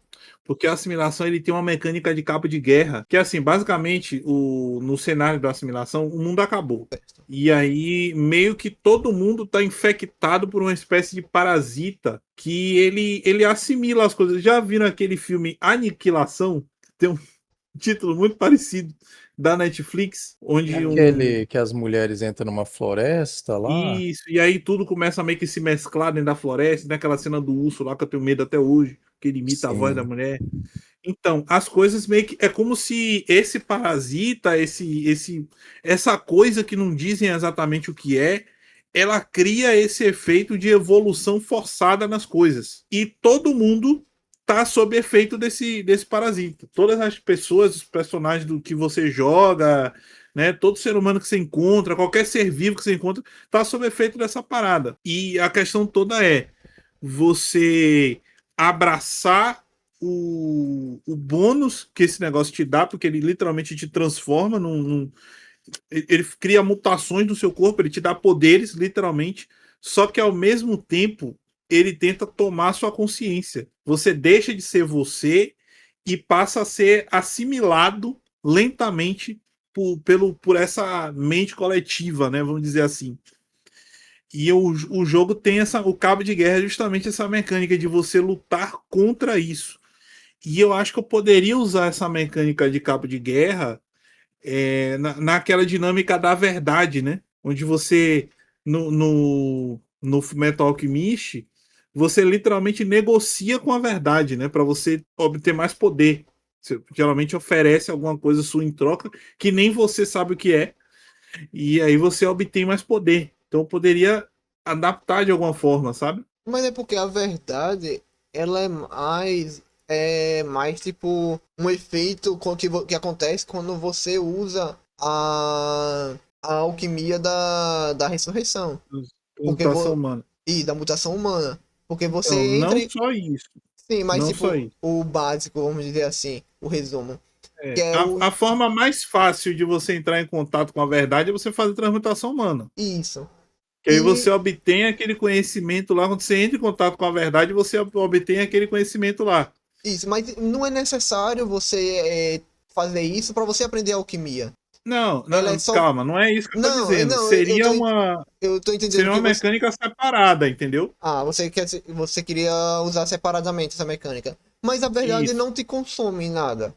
Porque a assimilação ele tem uma mecânica de cabo de guerra, que é assim, basicamente, no cenário da assimilação, o mundo acabou. certo. E aí, meio que todo mundo está infectado por uma espécie de parasita que ele assimila as coisas. Já viram aquele filme Aniquilação? Tem um título muito parecido da Netflix, É onde um. aquele que as mulheres entram numa floresta lá? Isso, e aí tudo começa a meio que se mesclar dentro da floresta, naquela cena do urso lá que eu tenho medo até hoje, que ele imita a voz da Sim. mulher. Então, as coisas meio que. É como se esse parasita, essa coisa que não dizem exatamente o que é, ela cria esse efeito de evolução forçada nas coisas. E todo mundo tá sob efeito desse parasita. Todas as pessoas, os personagens do que você joga, né? Todo ser humano que você encontra, qualquer ser vivo que você encontra, tá sob efeito dessa parada. E a questão toda é você abraçar o bônus que esse negócio te dá, porque ele literalmente te transforma ele cria mutações no seu corpo, ele te dá poderes, literalmente, só que ao mesmo tempo ele tenta tomar sua consciência. Você deixa de ser você e passa a ser assimilado lentamente por essa mente coletiva, né? Vamos dizer assim. E o jogo tem o cabo de guerra é justamente essa mecânica de você lutar contra isso. E eu acho que eu poderia usar essa mecânica de cabo de guerra naquela dinâmica da verdade, né? Onde você, no Metal Alchemist, você literalmente negocia com a verdade, né? Para você obter mais poder. Você geralmente oferece alguma coisa sua em troca que nem você sabe o que é, e aí você obtém mais poder. Então eu poderia adaptar de alguma forma, sabe? Mas é porque a verdade, ela é mais tipo um efeito que acontece quando você usa a alquimia da ressurreição. Porque Computação humana. e da mutação humana. Porque você Então, entra não só isso. sim, mas Não só tipo, isso. o básico, vamos dizer assim, o resumo. Que é A forma mais fácil de você entrar em contato com a verdade é você fazer transmutação humana. isso. Que aí você E obtém aquele conhecimento lá. Quando você entra em contato com a verdade, você obtém aquele conhecimento lá. Isso, mas não é necessário você fazer isso pra você aprender alquimia. Não, Ela é não, só. calma, não é isso que eu tô Não, dizendo. não, eu tô entendendo Seria uma que você. mecânica separada, entendeu? Ah, você queria usar separadamente essa mecânica. Mas a verdade Isso. não te consome em nada.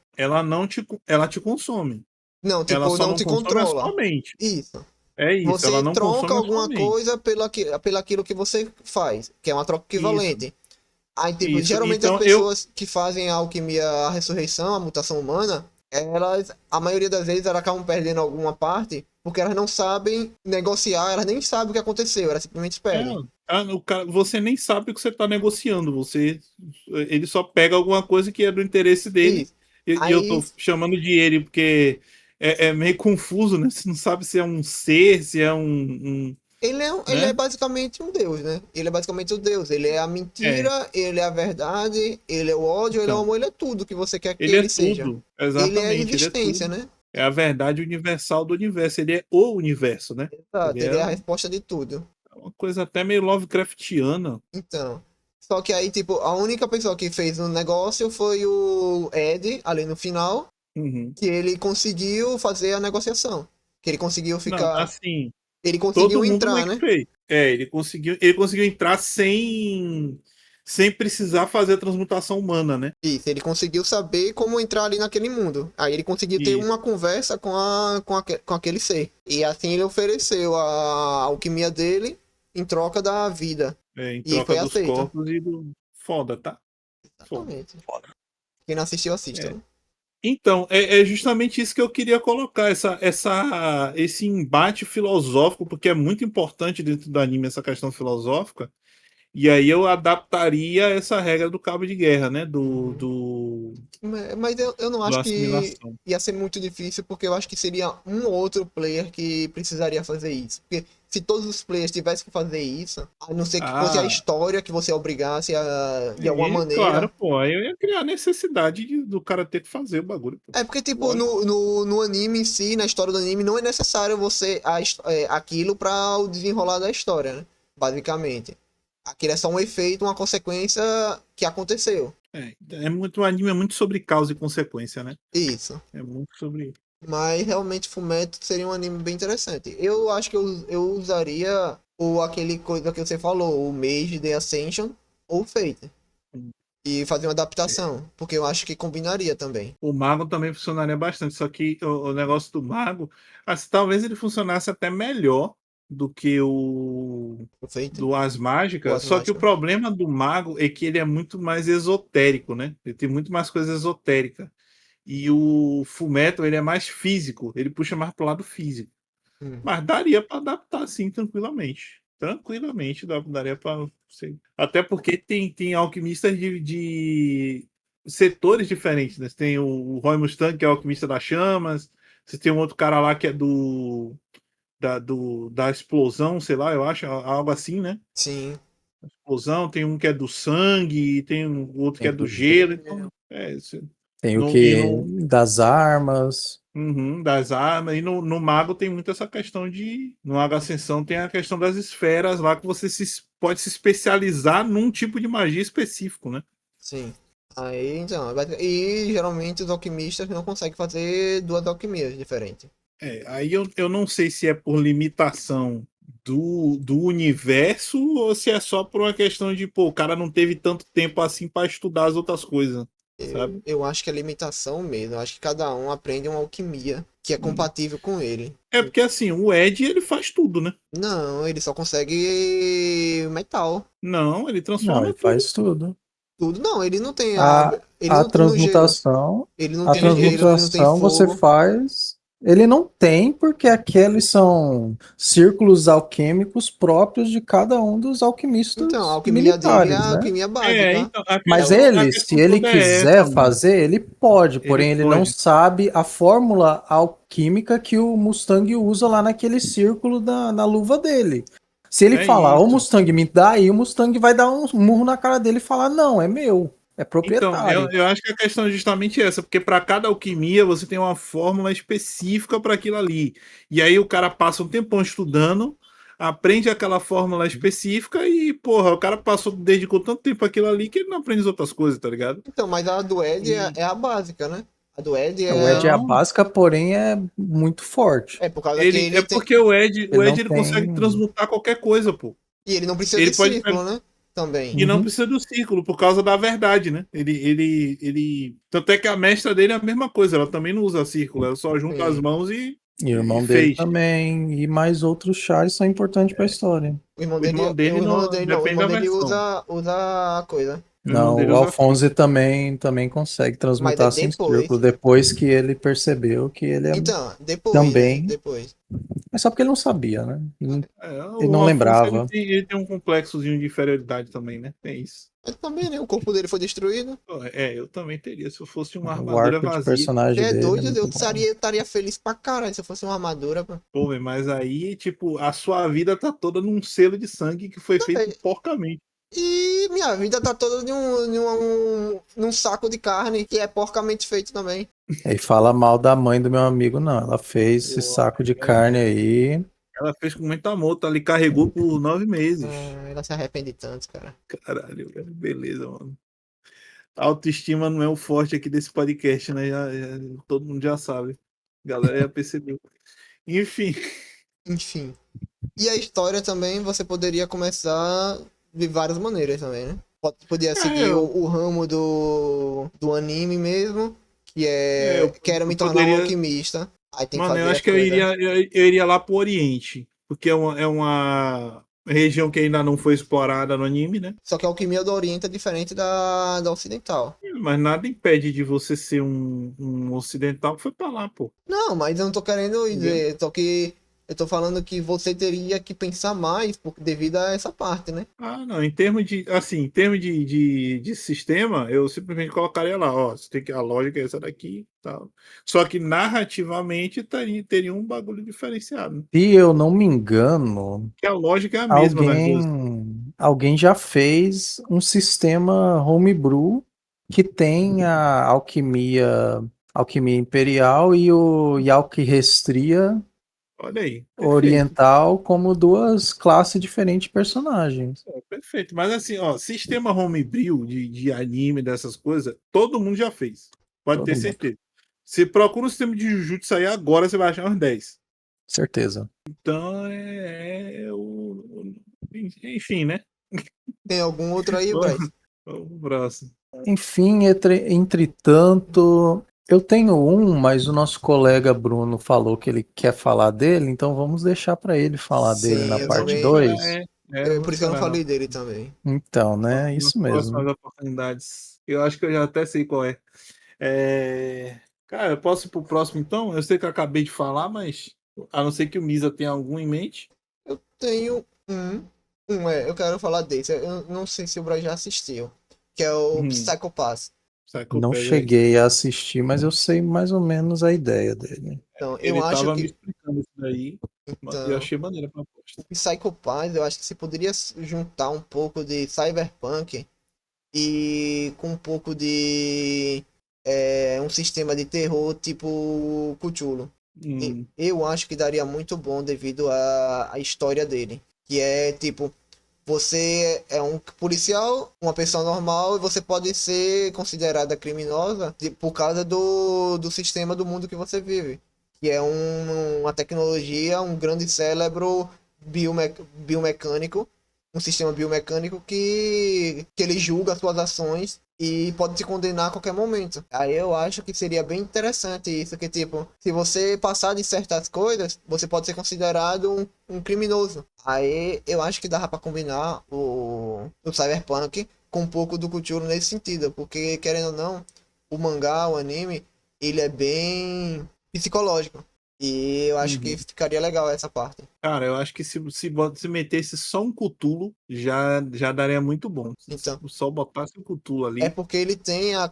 Ela te consome. Não, Ela tipo, só não não te consome a controla. sua mente. Isso. É isso, ela Você não troca consome a sua alguma mente. coisa pelaquilo que você faz, que é uma troca Isso, equivalente. Aí, tipo, isso. geralmente as Então eu. pessoas que fazem a alquimia, a ressurreição, a mutação humana, elas, a maioria das vezes, elas acabam perdendo alguma parte porque elas não sabem negociar, elas nem sabem o que aconteceu, elas simplesmente É, perdem. você nem sabe o que você está negociando. Ele só pega alguma coisa que é do interesse dele. Isso. E eu Aí, tô chamando de ele porque é meio confuso, né? Você não sabe se é um ser, se é ele é né? basicamente um deus, né? Ele é basicamente o deus. Ele é a É. mentira, ele é a verdade, ele é o ódio, ele é o Então, amor, ele é tudo que você quer que ele é ele seja. tudo. Ele é a Exatamente, ele é existência, tudo. né? É a verdade universal do universo. Ele é o universo, né? Ele Exato, ele é é a resposta de tudo. uma coisa até meio Lovecraftiana. Então, só que aí, tipo, a única pessoa que fez o negócio foi o Ed, ali no final, Uhum. que ele conseguiu fazer a negociação. Que ele conseguiu Não, ficar. assim, Ele todo conseguiu mundo entrar, meio que né? fez. Ele conseguiu entrar sem precisar fazer a transmutação humana, né? Isso, ele conseguiu saber como entrar ali naquele mundo. Aí ele conseguiu ter Isso. uma conversa com aquele ser. E assim ele ofereceu a alquimia dele em troca da vida. Em E troca foi dos aceito. corpos e do. Foda, tá? Foda. Exatamente. Quem não assistiu, assista. É. Então, é justamente isso que eu queria colocar, esse embate filosófico, porque é muito importante dentro do anime essa questão filosófica. E aí eu adaptaria essa regra do cabo de guerra, né? Uhum. Mas eu não Do acho que assimilação. ia ser muito difícil, porque eu acho que seria um ou outro player que precisaria fazer isso. Porque se todos os players tivessem que fazer isso, a não ser que fosse a Ah, história que você obrigasse de alguma claro, maneira. pô. Aí eu ia criar a necessidade do cara ter que fazer o bagulho, pô. É porque, tipo, Lógico. no anime em si, na história do anime, não é necessário você aquilo para o desenrolar da história, né? Basicamente. Aquilo é só um efeito, uma consequência que aconteceu. O anime é muito sobre causa e consequência, né? Isso. É muito sobre. Mas realmente Fullmetal seria um anime bem interessante. Eu acho que eu usaria aquele coisa que você falou, o Mage The Ascension ou Fate. E fazer uma adaptação. Porque eu acho que combinaria também. O mago também funcionaria bastante, só que o negócio do mago, assim, talvez ele funcionasse até melhor do que o O Fate do As ou Mágicas, as só que o mágicas. problema do mago é que ele é muito mais esotérico, né? Ele tem muito mais coisa esotérica. E o Fullmetal, ele é mais físico, ele puxa mais pro lado físico. Hum. Mas daria para adaptar assim tranquilamente. Tranquilamente daria para. Até porque tem alquimistas de setores diferentes, né? Você tem o Roy Mustang, que é o alquimista das chamas. Você tem um outro cara lá que é da explosão, sei lá, eu acho, algo assim, né? Sim. Explosão, tem um que é do sangue, tem um outro que Tem é do do gelo. gelo, Então, tem o e que no, das armas. Uhum, das armas. E no Mago tem muito essa questão de. No Mago Ascensão tem a questão das esferas lá que você pode se especializar num tipo de magia específico, né? Sim. Aí, então. E geralmente os alquimistas não conseguem fazer duas alquimias diferentes. Aí eu não sei se é por limitação do universo ou se é só por uma questão de, pô, o cara não teve tanto tempo assim para estudar as outras coisas, sabe? Eu acho que é limitação mesmo. Eu acho que cada um aprende uma alquimia que é compatível com ele. É porque assim, o Ed ele faz tudo, né? Não, ele só consegue metal. Não, ele Não, transforma ele tudo. faz tudo. Tudo não, ele não tem A, água, ele a não tem no gelo, transmutação, ele não a tem gelo, ele não tem transmutação você fogo. faz. Ele não tem, porque aqueles são círculos alquímicos próprios de cada um dos Então, a alquimistas alquimia dele é a militares, né? alquimia básica. Então, Mas a ele, se questão ele toda é essa, quiser mano. fazer, ele pode, Ele porém ele não pode. sabe a fórmula alquímica que o Mustang usa lá naquele círculo na luva dele. Se ele É falar, ô isso. Mustang, me dá aí, o Mustang vai dar um murro na cara dele e falar, não, é meu, é Então, eu, proprietário. eu acho que a questão é justamente essa, porque para cada alquimia você tem uma fórmula específica para aquilo ali. E aí o cara passa um tempão estudando, aprende aquela fórmula específica e, porra, o cara dedicou tanto tempo aquilo ali que ele não aprende as outras coisas, tá ligado? Então, mas a do Ed E é a básica, né? A do Ed O Ed é a não, básica, porém é muito forte. é por causa que é ele tem. porque o Ele não Ed ele consegue tem. transmutar qualquer coisa, pô. E ele não precisa Ele de pode círculo, né? Também. E não Uhum. precisa do círculo, por causa da verdade, né? Tanto é que a mestra dele é a mesma coisa, ela também não usa círculo, ela só junta as Sim. mãos E o e irmão dele fez. também. E mais outros chars são importantes para a história. O irmão O dele, irmão dele o irmão não dele, não, o depende irmão da dele versão. usa a coisa. O irmão Não, dele o usa Alphonse física. também consegue Mas é transmutar sem depois. círculo, depois que ele percebeu que ele é Então, depois, né? também. Depois. Mas só porque ele não sabia, né? Ele O não Afonso lembrava. ele tem um complexozinho de inferioridade também, né? Tem isso. Mas também, né? O corpo dele foi destruído. Pô, eu também teria, se eu fosse uma O armadura arco de vazia. Você personagem é dele é doido? Eu muito bom. estaria feliz pra caralho se eu fosse uma armadura, pô. Pô, velho, mas aí, tipo, a sua vida tá toda num selo de sangue que foi feito porcamente. E minha vida tá toda num saco de carne que é porcamente feito também. E fala mal da mãe do meu amigo, não. Ela fez esse Pô, saco de carne aí. ela fez com muito amor, tá? Ali carregou por 9 meses. Ela se arrepende tanto, cara. Caralho, velho, beleza, mano. A autoestima não é o forte aqui desse podcast, né? Todo mundo já sabe. A galera já percebeu. Enfim, Enfim. E a história também você poderia começar de várias maneiras também, né? Podia seguir eu, o ramo do anime mesmo, que eu quero me tornar um poderia. alquimista. Aí tem que Mano, eu fazer acho as que coisas. eu iria lá pro Oriente. Porque é uma região que ainda não foi explorada no anime, né? Só que a alquimia do Oriente é diferente da ocidental. Mas nada impede de você ser um ocidental que foi pra lá, pô. Não, mas eu não tô querendo Entendeu? dizer, só que eu tô falando que você teria que pensar mais devido a essa parte, né? Ah, não, em termos de sistema, eu simplesmente colocaria lá, ó, você tem que, a lógica é essa daqui, tal. Só que narrativamente teria um bagulho diferenciado, né? Se eu não me engano, Que a lógica é a mesma nas duas. alguém já fez um sistema homebrew que tem a alquimia imperial e a alquirestria Olha aí, perfeito. oriental como duas classes diferentes de personagens. Perfeito. Mas assim, ó, sistema homebrew de anime, dessas coisas, todo mundo já fez. Pode Todo ter mundo, certeza. Você procura um sistema de Jujutsu aí agora, você vai achar uns 10. certeza. Então, enfim, né? Tem algum outro aí, Bryce? Vamos pro próximo. Enfim, entretanto, eu tenho um, mas o nosso colega Bruno falou que ele quer falar dele, então vamos deixar para ele falar dele na Sim, eu Eu vou parte também. esperar, 2. eu vou Por isso que eu não esperar falei dele também. Então, né? nas Isso mesmo. próximas oportunidades. Eu acho que eu já até sei qual é. Cara, eu posso ir pro próximo então? Eu sei que eu acabei de falar, mas a não ser que o Misa tenha algum em mente. Eu tenho eu quero falar desse. Eu não sei se o Bryce já assistiu. Que é o Hum, Psycho Pass. Não Psychopath aí. cheguei a assistir, mas eu sei mais ou menos a ideia dele. Então, eu Ele acho tava me que. explicando isso daí. Eu Então, achei maneira a proposta. Psycho Pass, eu acho que você poderia juntar um pouco de Cyberpunk e com um pouco de um sistema de terror tipo Cthulhu. Hum, Eu acho que daria muito bom devido à história dele. Que é tipo, você é um policial, uma pessoa normal, e você pode ser considerada criminosa por causa do sistema do mundo que você vive. Que é uma tecnologia, um grande cérebro biomecânico, um sistema biomecânico que ele julga as suas ações e pode te condenar a qualquer momento. Aí eu acho que seria bem interessante isso, que tipo, se você passar de certas coisas, você pode ser considerado um criminoso. Aí eu acho que dava pra combinar o Cyberpunk com um pouco do Cthulhu nesse sentido, porque querendo ou não, o mangá, o anime, ele é bem psicológico. E eu acho que uhum. ficaria legal essa parte. Cara, eu acho que se metesse só um Cthulhu, já daria muito bom. Se Então, só botasse um Cthulhu é ali. porque ele tem a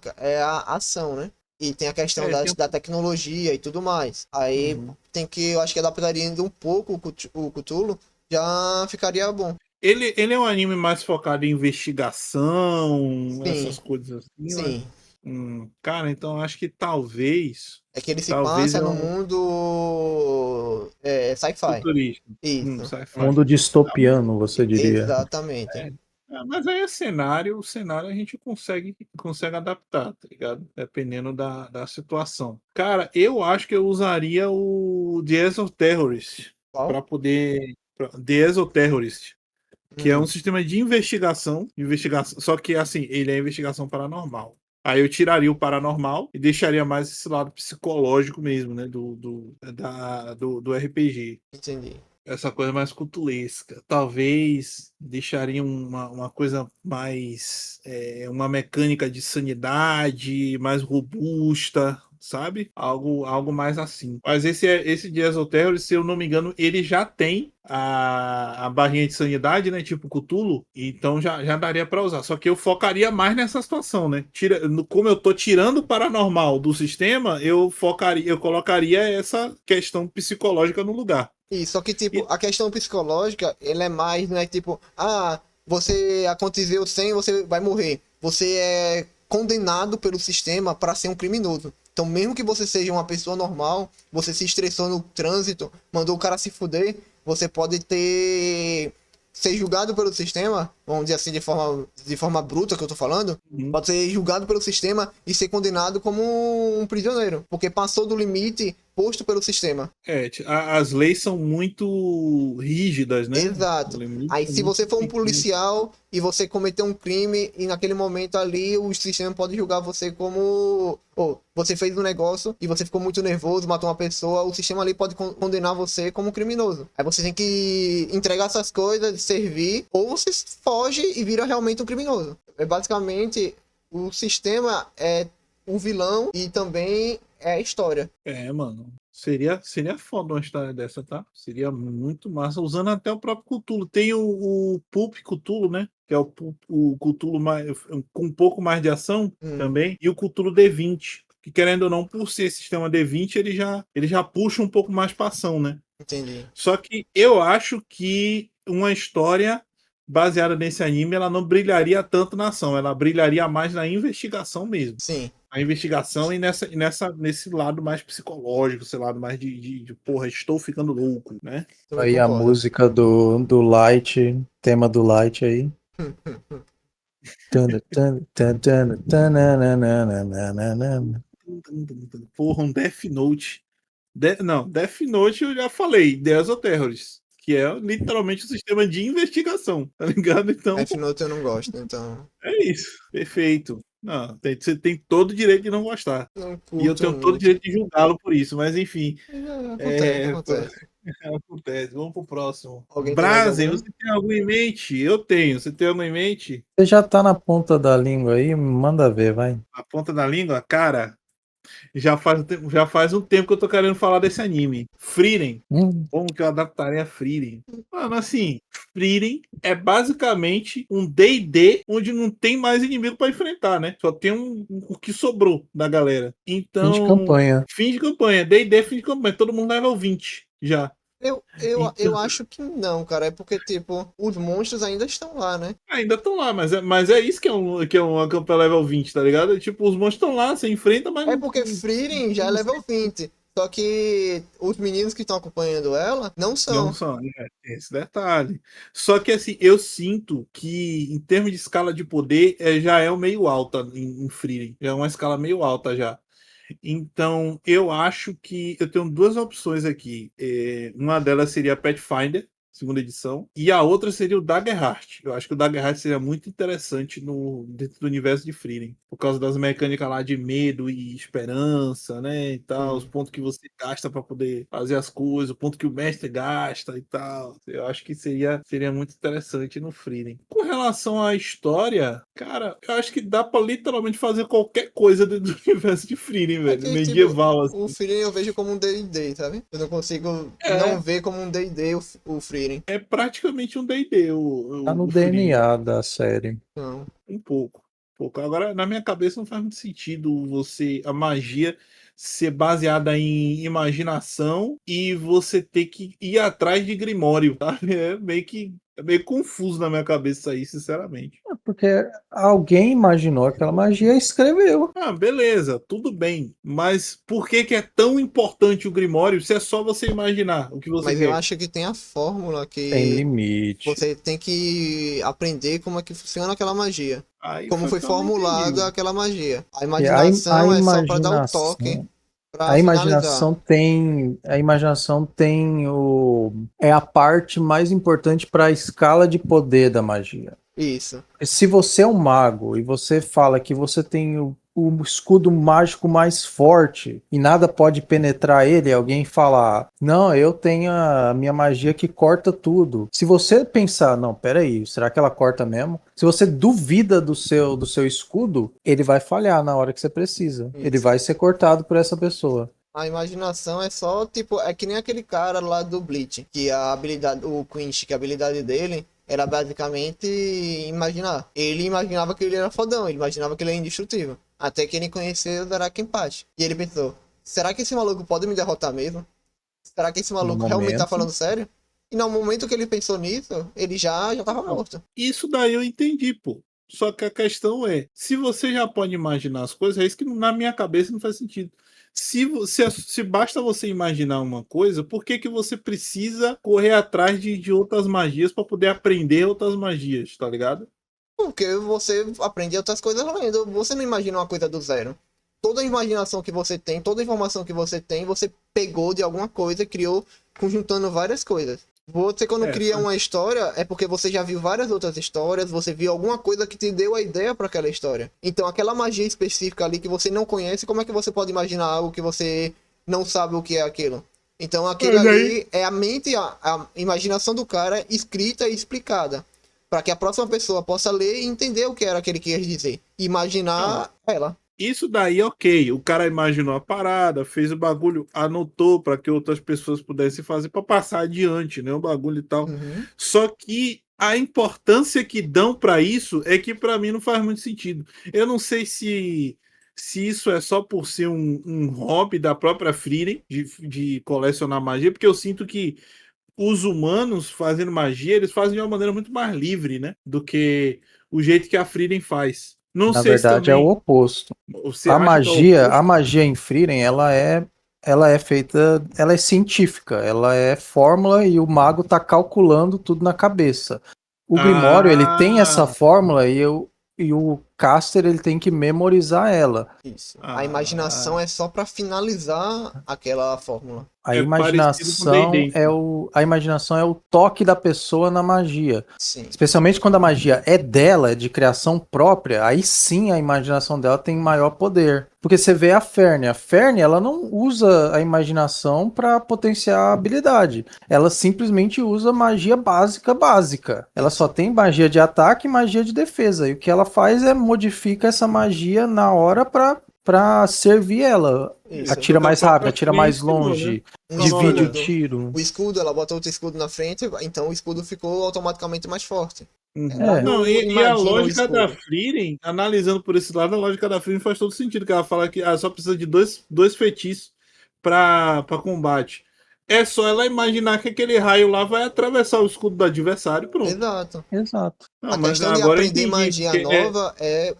ação, né? E tem a questão Tem da tecnologia e tudo mais. Aí uhum. tem que, eu acho que adaptaria ainda um pouco o Cthulhu, já ficaria bom. Ele é um anime mais focado em investigação, essas Sim, coisas assim, né? sim. Cara, então acho que talvez. É que ele se Talvez passa no eu. mundo sci-fi. Futurista. Isso, Sci-fi. Mundo Ah, mas, distopiano, você diria. exatamente. é, mas aí é cenário, o cenário a gente consegue adaptar, tá ligado? Dependendo da situação. Cara, eu acho que eu usaria o The Exoterrorist Qual? para poder. The Exoterrorist, que é um Hum, sistema de investigação, só que assim, ele é investigação paranormal. Aí eu tiraria o paranormal e deixaria mais esse lado psicológico mesmo, né, do RPG. entendi. Essa coisa mais cutulesca. Talvez deixaria uma coisa mais. Uma mecânica de sanidade mais robusta, sabe? Algo mais assim. Mas esse de Exoterror, se eu não me engano, ele já tem a barrinha de sanidade, né? Tipo Cthulhu. Então já daria para usar. Só que eu focaria mais nessa situação, né? Como eu tô tirando o paranormal do sistema, eu colocaria essa questão psicológica no lugar. E só que, tipo, E a questão psicológica, ele é mais, não é tipo, você aconteceu sem, você vai morrer. Você é condenado pelo sistema para ser um criminoso. Então, mesmo que você seja uma pessoa normal, você se estressou no trânsito, mandou o cara se fuder, você pode ser julgado pelo sistema, vamos dizer assim, de forma bruta que eu tô falando, Uhum. pode ser julgado pelo sistema e ser condenado como um prisioneiro, porque passou do limite posto pelo sistema. As leis são muito rígidas, né? Os Exato. limites Aí, são se muito você for um pequenos. policial e você cometeu um crime e naquele momento ali o sistema pode julgar você como. Ou você fez um negócio e você ficou muito nervoso, matou uma pessoa, o sistema ali pode condenar você como criminoso. Aí você tem que entregar essas coisas, servir, ou você foge e vira realmente um criminoso. Basicamente, o sistema é o vilão e também é a história. Mano. Seria foda uma história dessa, tá? Seria muito massa. Usando até o próprio Cthulhu. Tem o Pulp Cthulhu, né? Que é o Cthulhu com um pouco mais de ação Hum, também. E o Cthulhu D20. Que querendo ou não, por ser sistema D20, ele já puxa um pouco mais pra ação, né? entendi. Só que eu acho que uma história baseada nesse anime, ela não brilharia tanto na ação, ela brilharia mais na investigação mesmo. Sim, A investigação nesse lado mais psicológico, esse lado mais porra, estou ficando louco, né? também Aí a concordo. música do Light, tema do Light aí. Tana, tana, tana, tana, tananana. Porra, um Death Note. Não, Death Note eu já falei, The Exoterrorists, que é literalmente um sistema de investigação, tá ligado? Então, Death Note eu não gosto, então é isso. Perfeito. Não, você tem todo o direito de não gostar. não E eu curto tenho todo o muito. direito de julgá-lo por isso, mas enfim. Acontece, É, acontece. acontece. Vamos pro próximo. Alguém tem mais Brazen, algum? você tem algo em mente? Eu tenho. Você tem algo em mente? Você já tá na ponta da língua aí? Manda ver, vai. A ponta da língua? Cara, já faz um tempo que eu tô querendo falar desse anime. Frieren. Hum, Como que eu adaptaria a Frieren? Mano, assim, Frieren é basicamente um D&D onde não tem mais inimigo pra enfrentar, né? Só tem o que sobrou da galera. fim de Então, campanha. fim de campanha. D&D, fim de campanha. Todo mundo level 20 já. Eu Então, acho que não, cara. É porque, tipo, os monstros ainda estão lá, né? ainda estão lá, mas é isso que é uma campanha level 20, tá ligado? Tipo, os monstros estão lá, você enfrenta, mas É não. porque Frieren já é level 20. Só que os meninos que estão acompanhando ela não Não são. são, tem esse detalhe. Só que assim, eu sinto que em termos de escala de poder, já é o meio alta em Frieren. Já é uma escala meio alta já. Então, eu acho que eu tenho duas opções aqui. Uma delas seria a Pathfinder, segunda edição, e a outra seria o Daggerheart. Eu acho que o Daggerheart seria muito interessante dentro do universo de Frieren, por causa das mecânicas lá de medo e esperança, né, e tal, os Hum. pontos que você gasta para poder fazer as coisas, o ponto que o mestre gasta e tal. Eu acho que seria muito interessante no Frieren. Com relação à história, cara, eu acho que dá para literalmente fazer qualquer coisa dentro do universo de Frieren, É velho, que, tipo, medieval o assim. Frieren eu vejo como um D&D, sabe? Eu não consigo não É, ver como um D&D o Frieren. é praticamente um D&D Tá no o Frieren. DNA da série. Não. Um pouco. Agora, na minha cabeça, não faz muito sentido a magia ser baseada em imaginação e você ter que ir atrás de Grimório, sabe? É meio confuso na minha cabeça isso aí, sinceramente. Porque alguém imaginou aquela magia e escreveu. Ah, beleza, tudo bem. Mas por que que é tão importante o Grimório se é só você imaginar o que você Mas eu quer? acho que tem a fórmula Tem que limite. você tem que aprender como é que funciona aquela magia. Aí Como foi foi que eu não formulada entendi. aquela magia. A E a imaginação é só para dar o toque, imaginação. para finalizar. A imaginação tem é a parte mais importante para a escala de poder da magia. Isso. Se você é um mago e você fala que você tem o escudo mágico mais forte e nada pode penetrar ele, alguém fala, não, eu tenho a minha magia que corta tudo. Se você pensar, não, peraí, será que ela corta mesmo? Se você duvida do seu escudo, ele vai falhar na hora que você precisa. Ele Isso. vai ser cortado por essa pessoa. A imaginação é só, tipo, é que nem aquele cara lá do Bleach, que a habilidade, o Quinch, que a habilidade dele era basicamente imaginar. Ele imaginava que ele era fodão, ele imaginava que ele era indestrutível. Até que ele conheceu o Darakenpachi. E ele pensou, será que esse maluco pode me derrotar mesmo? Será que esse No maluco realmente tá momento, falando sério? E no momento que ele pensou nisso, ele já tava morto. Isso daí eu entendi, pô. Só que a questão é, se você já pode imaginar as coisas, é isso que na minha cabeça não faz sentido. Se basta você imaginar uma coisa, por que que você precisa correr atrás de outras magias para poder aprender outras magias, tá ligado? Porque você aprende outras coisas lendo. Você não imagina uma coisa do zero. Toda a imaginação que você tem, toda a informação que você tem, você pegou de alguma coisa e criou conjuntando várias coisas. Você, quando cria uma história, é porque você já viu várias outras histórias, você viu alguma coisa que te deu a ideia para aquela história. Então, aquela magia específica ali que você não conhece, como é que você pode imaginar algo que você não sabe o que é aquilo? Então, aquilo Mas aí- ali é a mente, a imaginação do cara escrita e explicada. Para que a próxima pessoa possa ler e entender o que era que ele queria dizer. Imaginar ela. Isso daí, ok. O cara imaginou a parada, fez o bagulho, anotou para que outras pessoas pudessem fazer para passar adiante, né? O bagulho e tal. Uhum. Só que a importância que dão para isso é que para mim não faz muito sentido. Eu não sei se isso é só por ser um hobby da própria Frieren de colecionar magia, porque eu sinto que os humanos fazendo magia, eles fazem de uma maneira muito mais livre, né? Do que o jeito que a Frieren faz. Não na sei se verdade, é o também oposto. você acha que é o oposto. A magia em Frieren, ela é feita, ela é científica, ela é fórmula e o mago tá calculando tudo na cabeça. O Grimório, ele tem essa Ah, fórmula e o caster, ele tem que memorizar ela. Isso. A ah, imaginação é só para finalizar aquela fórmula. A é parecido com D&D, então. a imaginação é o toque da pessoa na magia. Sim. Especialmente quando a magia é dela, é de criação própria, aí sim a imaginação dela tem maior poder. Porque você vê a Ferne. A Ferne, ela não usa a imaginação para potenciar a habilidade. Ela simplesmente usa magia básica. Ela só tem magia de ataque e magia de defesa. E o que ela faz é modifica essa magia na hora para servir ela. Isso. Atira Porque a mais rápido, própria atira Frieren mais ensinou, né? longe, Um divide o escudo. tiro. O escudo, ela bota outro escudo na frente, então o escudo ficou automaticamente mais forte. Uhum. Ela É. Não, não e a imagina o lógica da escudo. Frieren, analisando por esse lado, a lógica da Frieren faz todo sentido, que ela fala que só precisa de dois feitiços para combate. É só ela imaginar que aquele raio lá vai atravessar o escudo do adversário e pronto. Exato. Exato. Não, A mas questão de agora eu aprender entendi, magia porque nova é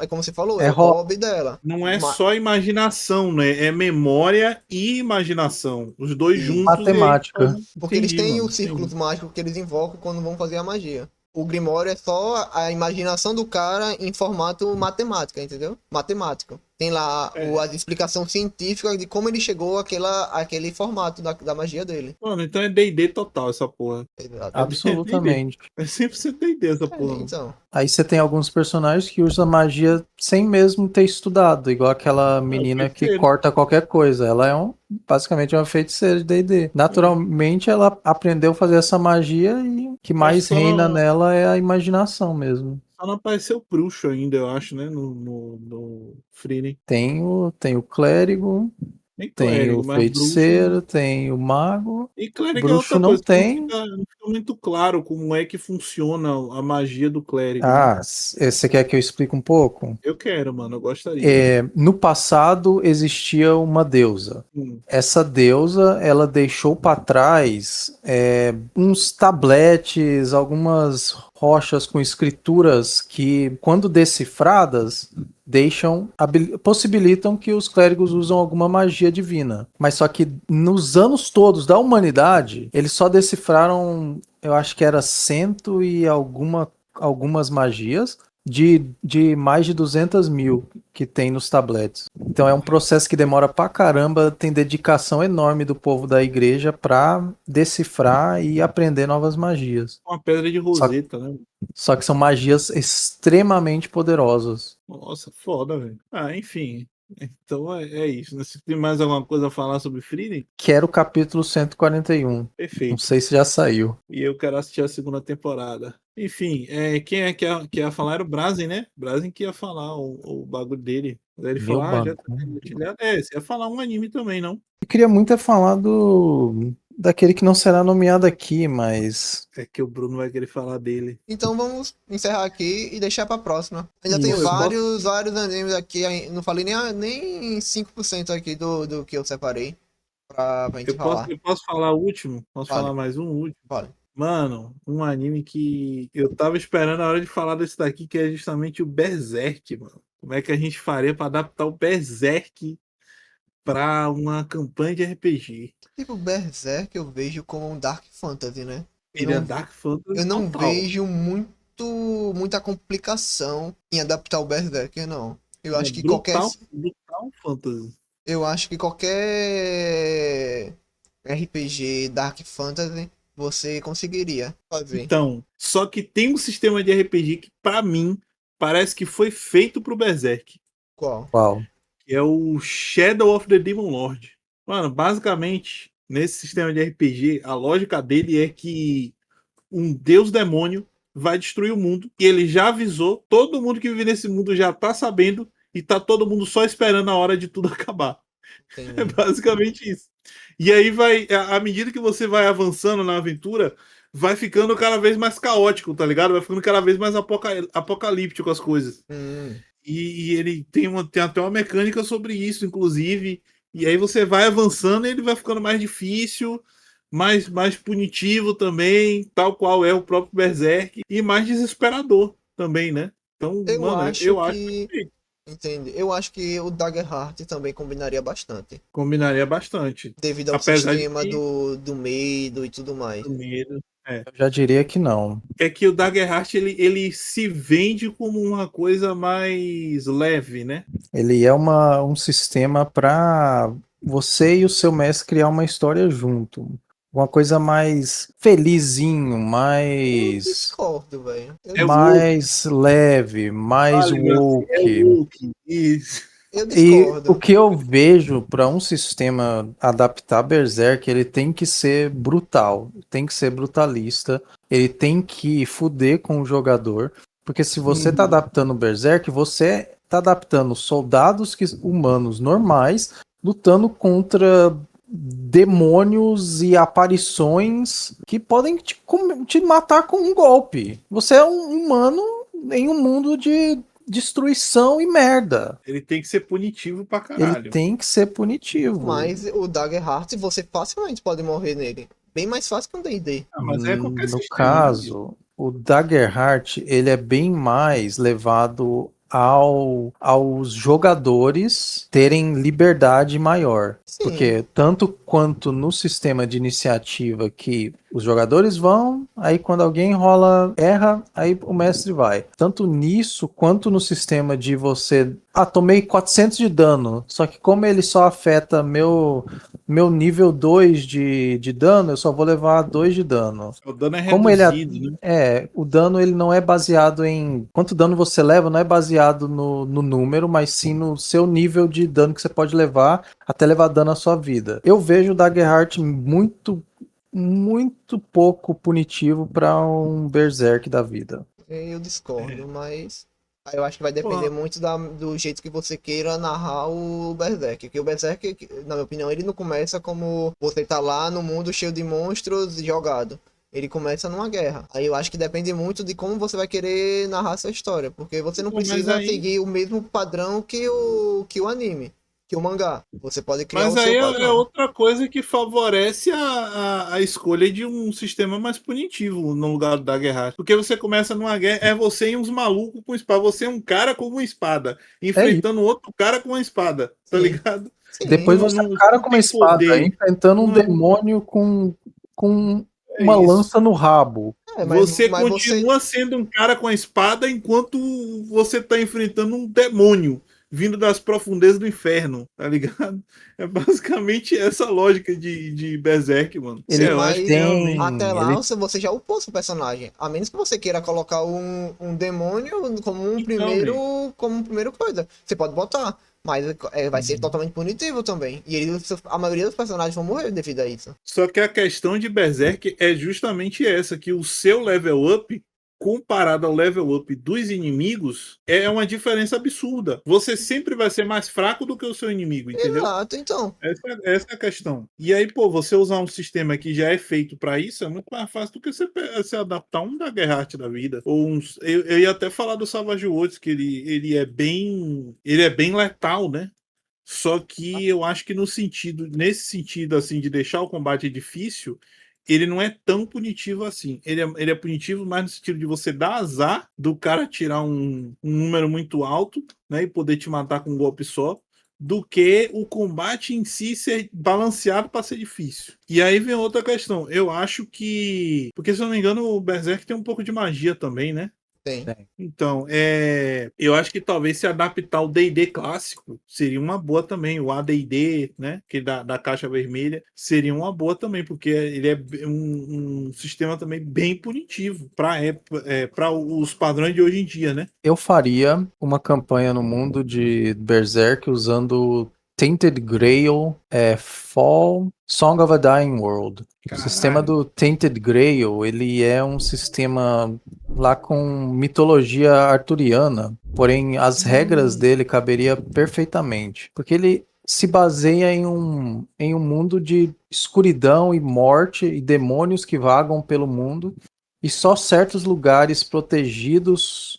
como você falou, É é o ro- hobby dela. não é só imaginação, né? É memória e imaginação. Os dois Isso. juntos e aí matemática. Porque eles entendi, têm mano. os círculos Entendi. mágicos que eles invocam quando vão fazer a magia. O Grimório é só a imaginação do cara em formato matemática, entendeu? Matemático. Tem lá É. a explicação científica de como ele chegou àquele formato da magia dele. Mano, então é D&D total essa porra. Exato. É D&D. Absolutamente. É 100% D&D essa porra, mano. Então. Aí você tem alguns personagens que usam magia sem mesmo ter estudado, igual aquela É o menina que feiticeiro. corta qualquer coisa. Ela é basicamente uma feiticeira de D&D. Naturalmente, ela aprendeu a fazer essa magia e o que Eu acho que mais reina nela é a imaginação mesmo. só não apareceu bruxo ainda, eu acho, né? No Frieren. Tem o clérigo, Nem tem o clérigo, mas bruxo. feiticeiro, tem o mago. E clérigo é Bruxo outra não coisa que tem. não fica muito claro como é que funciona a magia do clérigo. Você quer que eu explique um pouco? Eu quero, mano, eu gostaria. No passado existia uma deusa. Hum. Essa deusa, ela deixou para trás uns tabletes, algumas rochas com escrituras que, quando decifradas, possibilitam que os clérigos usam alguma magia divina. Mas só que nos anos todos da humanidade, eles só decifraram, eu acho que era cento e algumas magias de mais de 200 mil que tem nos tabletes. Então é um processo que demora pra caramba, tem dedicação enorme do povo da igreja pra decifrar e aprender novas magias. Uma pedra de roseta, né? Só que são magias extremamente poderosas. Nossa, foda, velho. Ah, enfim. Então é isso. Né? Se tem mais alguma coisa a falar sobre Frieren, Quero o capítulo 141. Não perfeito. sei se já saiu. E eu quero assistir a segunda temporada. Enfim, quem é que ia falar era o Brazen, né? Brazen que ia falar o bagulho dele. Ele Meu falou, já banco. tá compartilhado. Você ia falar um anime também, não? Eu queria muito falar daquele que não será nomeado aqui, mas É que o Bruno vai querer falar dele. Então vamos encerrar aqui e deixar pra próxima. Ainda tem Isso. vários animes aqui. Não falei nem 5% aqui do que eu separei pra gente falar. Eu posso falar o último? Posso Vale. falar mais um último? Vale. Mano, um anime que eu tava esperando a hora de falar desse daqui, que é justamente o Berserk, mano. Como é que a gente faria pra adaptar o Berserk pra uma campanha de RPG? Tipo, Berserk eu vejo como um Dark Fantasy, né? Ele é Dark Fantasy Eu não total. vejo muita complicação em adaptar o Berserker, não. Eu acho que brutal fantasy. eu acho que qualquer RPG Dark Fantasy você conseguiria fazer. Então, só que tem um sistema de RPG que, pra mim, parece que foi feito pro Berserk. Qual? qual? Que é o Shadow of the Demon Lord. Mano, basicamente, nesse sistema de RPG, a lógica dele é que um deus demônio vai destruir o mundo. E ele já avisou, todo mundo que vive nesse mundo já tá sabendo, e tá todo mundo só esperando a hora de tudo acabar. Entendi. É basicamente isso. E aí vai, à medida que você vai avançando na aventura, vai ficando cada vez mais caótico, tá ligado? Vai ficando cada vez mais apocalíptico as coisas. E ele tem até uma mecânica sobre isso, inclusive. E aí você vai avançando e ele vai ficando mais difícil, mais punitivo também, tal qual é o próprio Berserk, e mais desesperador também, né? Então, Eu mano, acho eu acho que. que Entende? Eu acho que o Daggerheart também combinaria bastante. combinaria bastante. Devido ao Apesar de sistema que do medo e tudo mais. o medo. Eu já diria que não. É que o Daggerheart ele se vende como uma coisa mais leve, né? Ele é um sistema para você e o seu mestre criar uma história junto. Uma coisa mais felizinho, Eu mais discordo, velho. É mais leve, mais woke. woke. Isso. Eu E o discordo. que eu vejo para um sistema adaptar Berserk, ele tem que ser brutal, tem que ser brutalista, ele tem que fuder com o jogador, porque se você tá adaptando Berserk, você tá adaptando soldados humanos normais lutando contra demônios e aparições que podem te matar com um golpe. Você é um humano em um mundo de destruição e merda. Ele tem que ser punitivo pra Ele caralho. tem que ser punitivo. Mas o Daggerheart você facilmente pode morrer nele. Bem mais fácil que um D&D. Mas é qualquer No sistema, caso, o Daggerheart, ele é bem mais levado aos jogadores terem liberdade maior. Sim. Porque tanto quanto no sistema de iniciativa que os jogadores vão, aí quando alguém erra, aí o mestre vai. Tanto nisso quanto no sistema de você... tomei 400 de dano, só que como ele só afeta meu nível 2 de dano, eu só vou levar 2 de dano. O dano é Como ele reduzido, né? o dano ele não é baseado em quanto dano você leva, não é baseado no número, mas sim no seu nível de dano que você pode levar até levar dano à sua vida. Eu vejo o Daggerheart muito pouco punitivo para um Berserk da vida. Eu discordo, mas eu acho que vai depender muito do jeito que você queira narrar o Berserk. Porque o Berserk, na minha opinião, ele não começa como você tá lá no mundo cheio de monstros jogado. ele começa numa guerra. Aí eu acho que depende muito de como você vai querer narrar essa história, porque você não Pô, mas precisa aí- seguir o mesmo padrão que o anime, que o mangá. Você pode criar Mas o seu aí é padrão. outra coisa que favorece a escolha de um sistema mais punitivo no lugar da guerra. Porque você começa numa guerra, é você e uns malucos com espada. Você é um cara com uma espada, É isso. enfrentando outro cara com uma espada, tá Sim, ligado? sim. Depois Não, você é não, um você cara não com uma tem espada, poder. enfrentando um Não é, demônio com é uma isso. lança no rabo. É, Você mas você. continua sendo um cara com a espada enquanto você tá enfrentando um demônio vindo das profundezas do inferno, tá ligado? É basicamente essa lógica de Berserk, mano. Ele Eu acho que Mas realmente. até tem. lá Ele você já upou seu personagem. A menos que você queira colocar um demônio Então, man, como um primeiro coisa. Você pode botar. Mas vai ser Uhum. totalmente punitivo também. E a maioria dos personagens vão morrer devido a isso. só que a questão de Berserk é justamente essa, que o seu level up, comparado ao level up dos inimigos, é uma diferença absurda. Você sempre vai ser mais fraco do que o seu inimigo, entendeu? Exato, então. Essa é a questão. E aí, pô, você usar um sistema que já é feito para isso é muito mais fácil do que você adaptar um da Guerra Arte da vida. Ou uns, eu ia até falar do Savage Worlds, que ele é bem letal, né? Só que eu acho que nesse sentido assim de deixar o combate difícil, ele não é tão punitivo assim. Ele é punitivo mais no sentido de você dar azar do cara tirar um número muito alto, né, e poder te matar com um golpe só, do que o combate em si ser balanceado para ser difícil. E aí vem outra questão. Eu acho que, porque se eu não me engano, o Berserk tem um pouco de magia também, né? Tem. tem. Então, eu acho que talvez se adaptar ao D&D clássico seria uma boa também. O AD&D, né, que da caixa vermelha, seria uma boa também, porque ele é um sistema também bem punitivo para os padrões de hoje em dia, né? Eu faria uma campanha no mundo de Berserk usando Tainted Grail, Fall, Song of a Dying World. O sistema Caralho. do Tainted Grail, ele é um sistema lá com mitologia arturiana, porém as regras dele caberia perfeitamente, porque ele se baseia em um mundo de escuridão e morte e demônios que vagam pelo mundo, e só certos lugares protegidos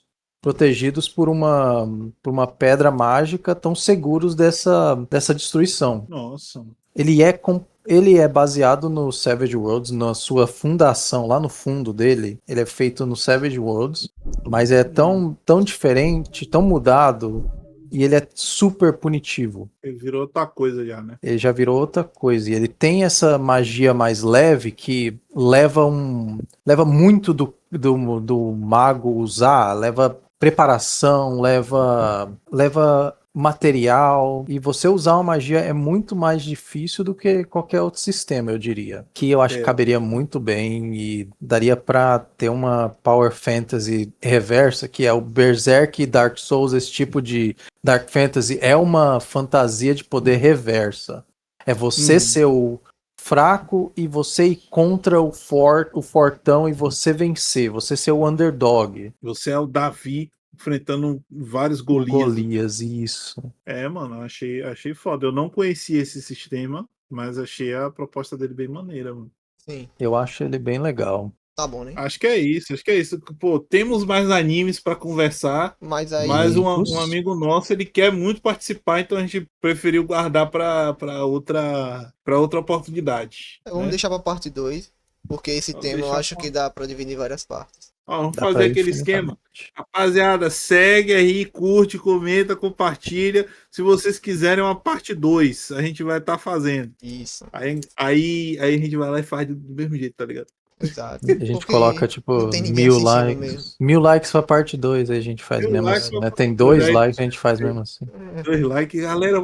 por uma pedra mágica estão seguros dessa destruição. Nossa. Ele é baseado no Savage Worlds, na sua fundação, lá no fundo dele. Ele é feito no Savage Worlds, mas é tão diferente, tão mudado, e ele é super punitivo. Ele virou outra coisa já, né? Ele já virou outra coisa. E ele tem essa magia mais leve que leva muito do mago usar, leva preparação, leva material. E você usar uma magia é muito mais difícil do que qualquer outro sistema, eu diria. Que eu acho que É. caberia muito bem e daria pra ter uma Power Fantasy reversa, que é o Berserk e Dark Souls, esse tipo de Dark Fantasy é uma fantasia de poder reversa. É você ser o fraco e você ir contra o fortão e você vencer. Você ser o underdog. Você é o Davi enfrentando vários O Golias. Golias, isso. Mano, achei foda. Eu não conhecia esse sistema, mas achei a proposta dele bem maneira, mano. Sim. Eu acho ele bem legal. Tá bom, né? Acho que é isso, acho que é isso. Pô, temos mais animes pra conversar, Mas mas aí. um amigo nosso, ele quer muito participar, então a gente preferiu guardar para outra oportunidade, Vamos né? deixar pra parte 2. Porque esse Vamos tema eu deixar acho que dá pra dividir em várias partes. Ó, vamos Dá pra fazer ir aquele esquema. infinitamente. Rapaziada, segue aí, curte, comenta, compartilha. Se vocês quiserem uma parte 2, a gente vai estar fazendo. Isso. Aí a gente vai lá e faz do mesmo jeito, tá ligado? Exato. A gente Porque coloca, não tipo, tem ninguém 1000 assistindo mesmo. likes. 1000 likes pra parte 2, aí a gente faz Deu mesmo like assim, pra né? parte Tem dois, 2 aí likes, a gente faz mesmo assim. 2 likes. Galera,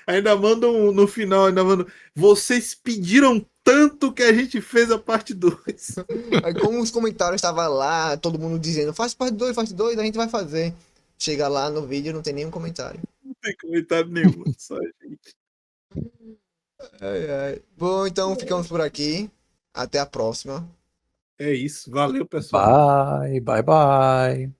ainda mandam no final, ainda mandam. Vocês pediram tanto que a gente fez a parte 2. Aí como os comentários estavam lá, todo mundo dizendo, faz parte 2, a gente vai fazer. Chega lá no vídeo, não tem nenhum comentário. Não tem comentário nenhum, só a gente. Ai, ai. Bom, então ficamos por aqui. Até a próxima. É isso. Valeu, pessoal. Bye, bye, bye.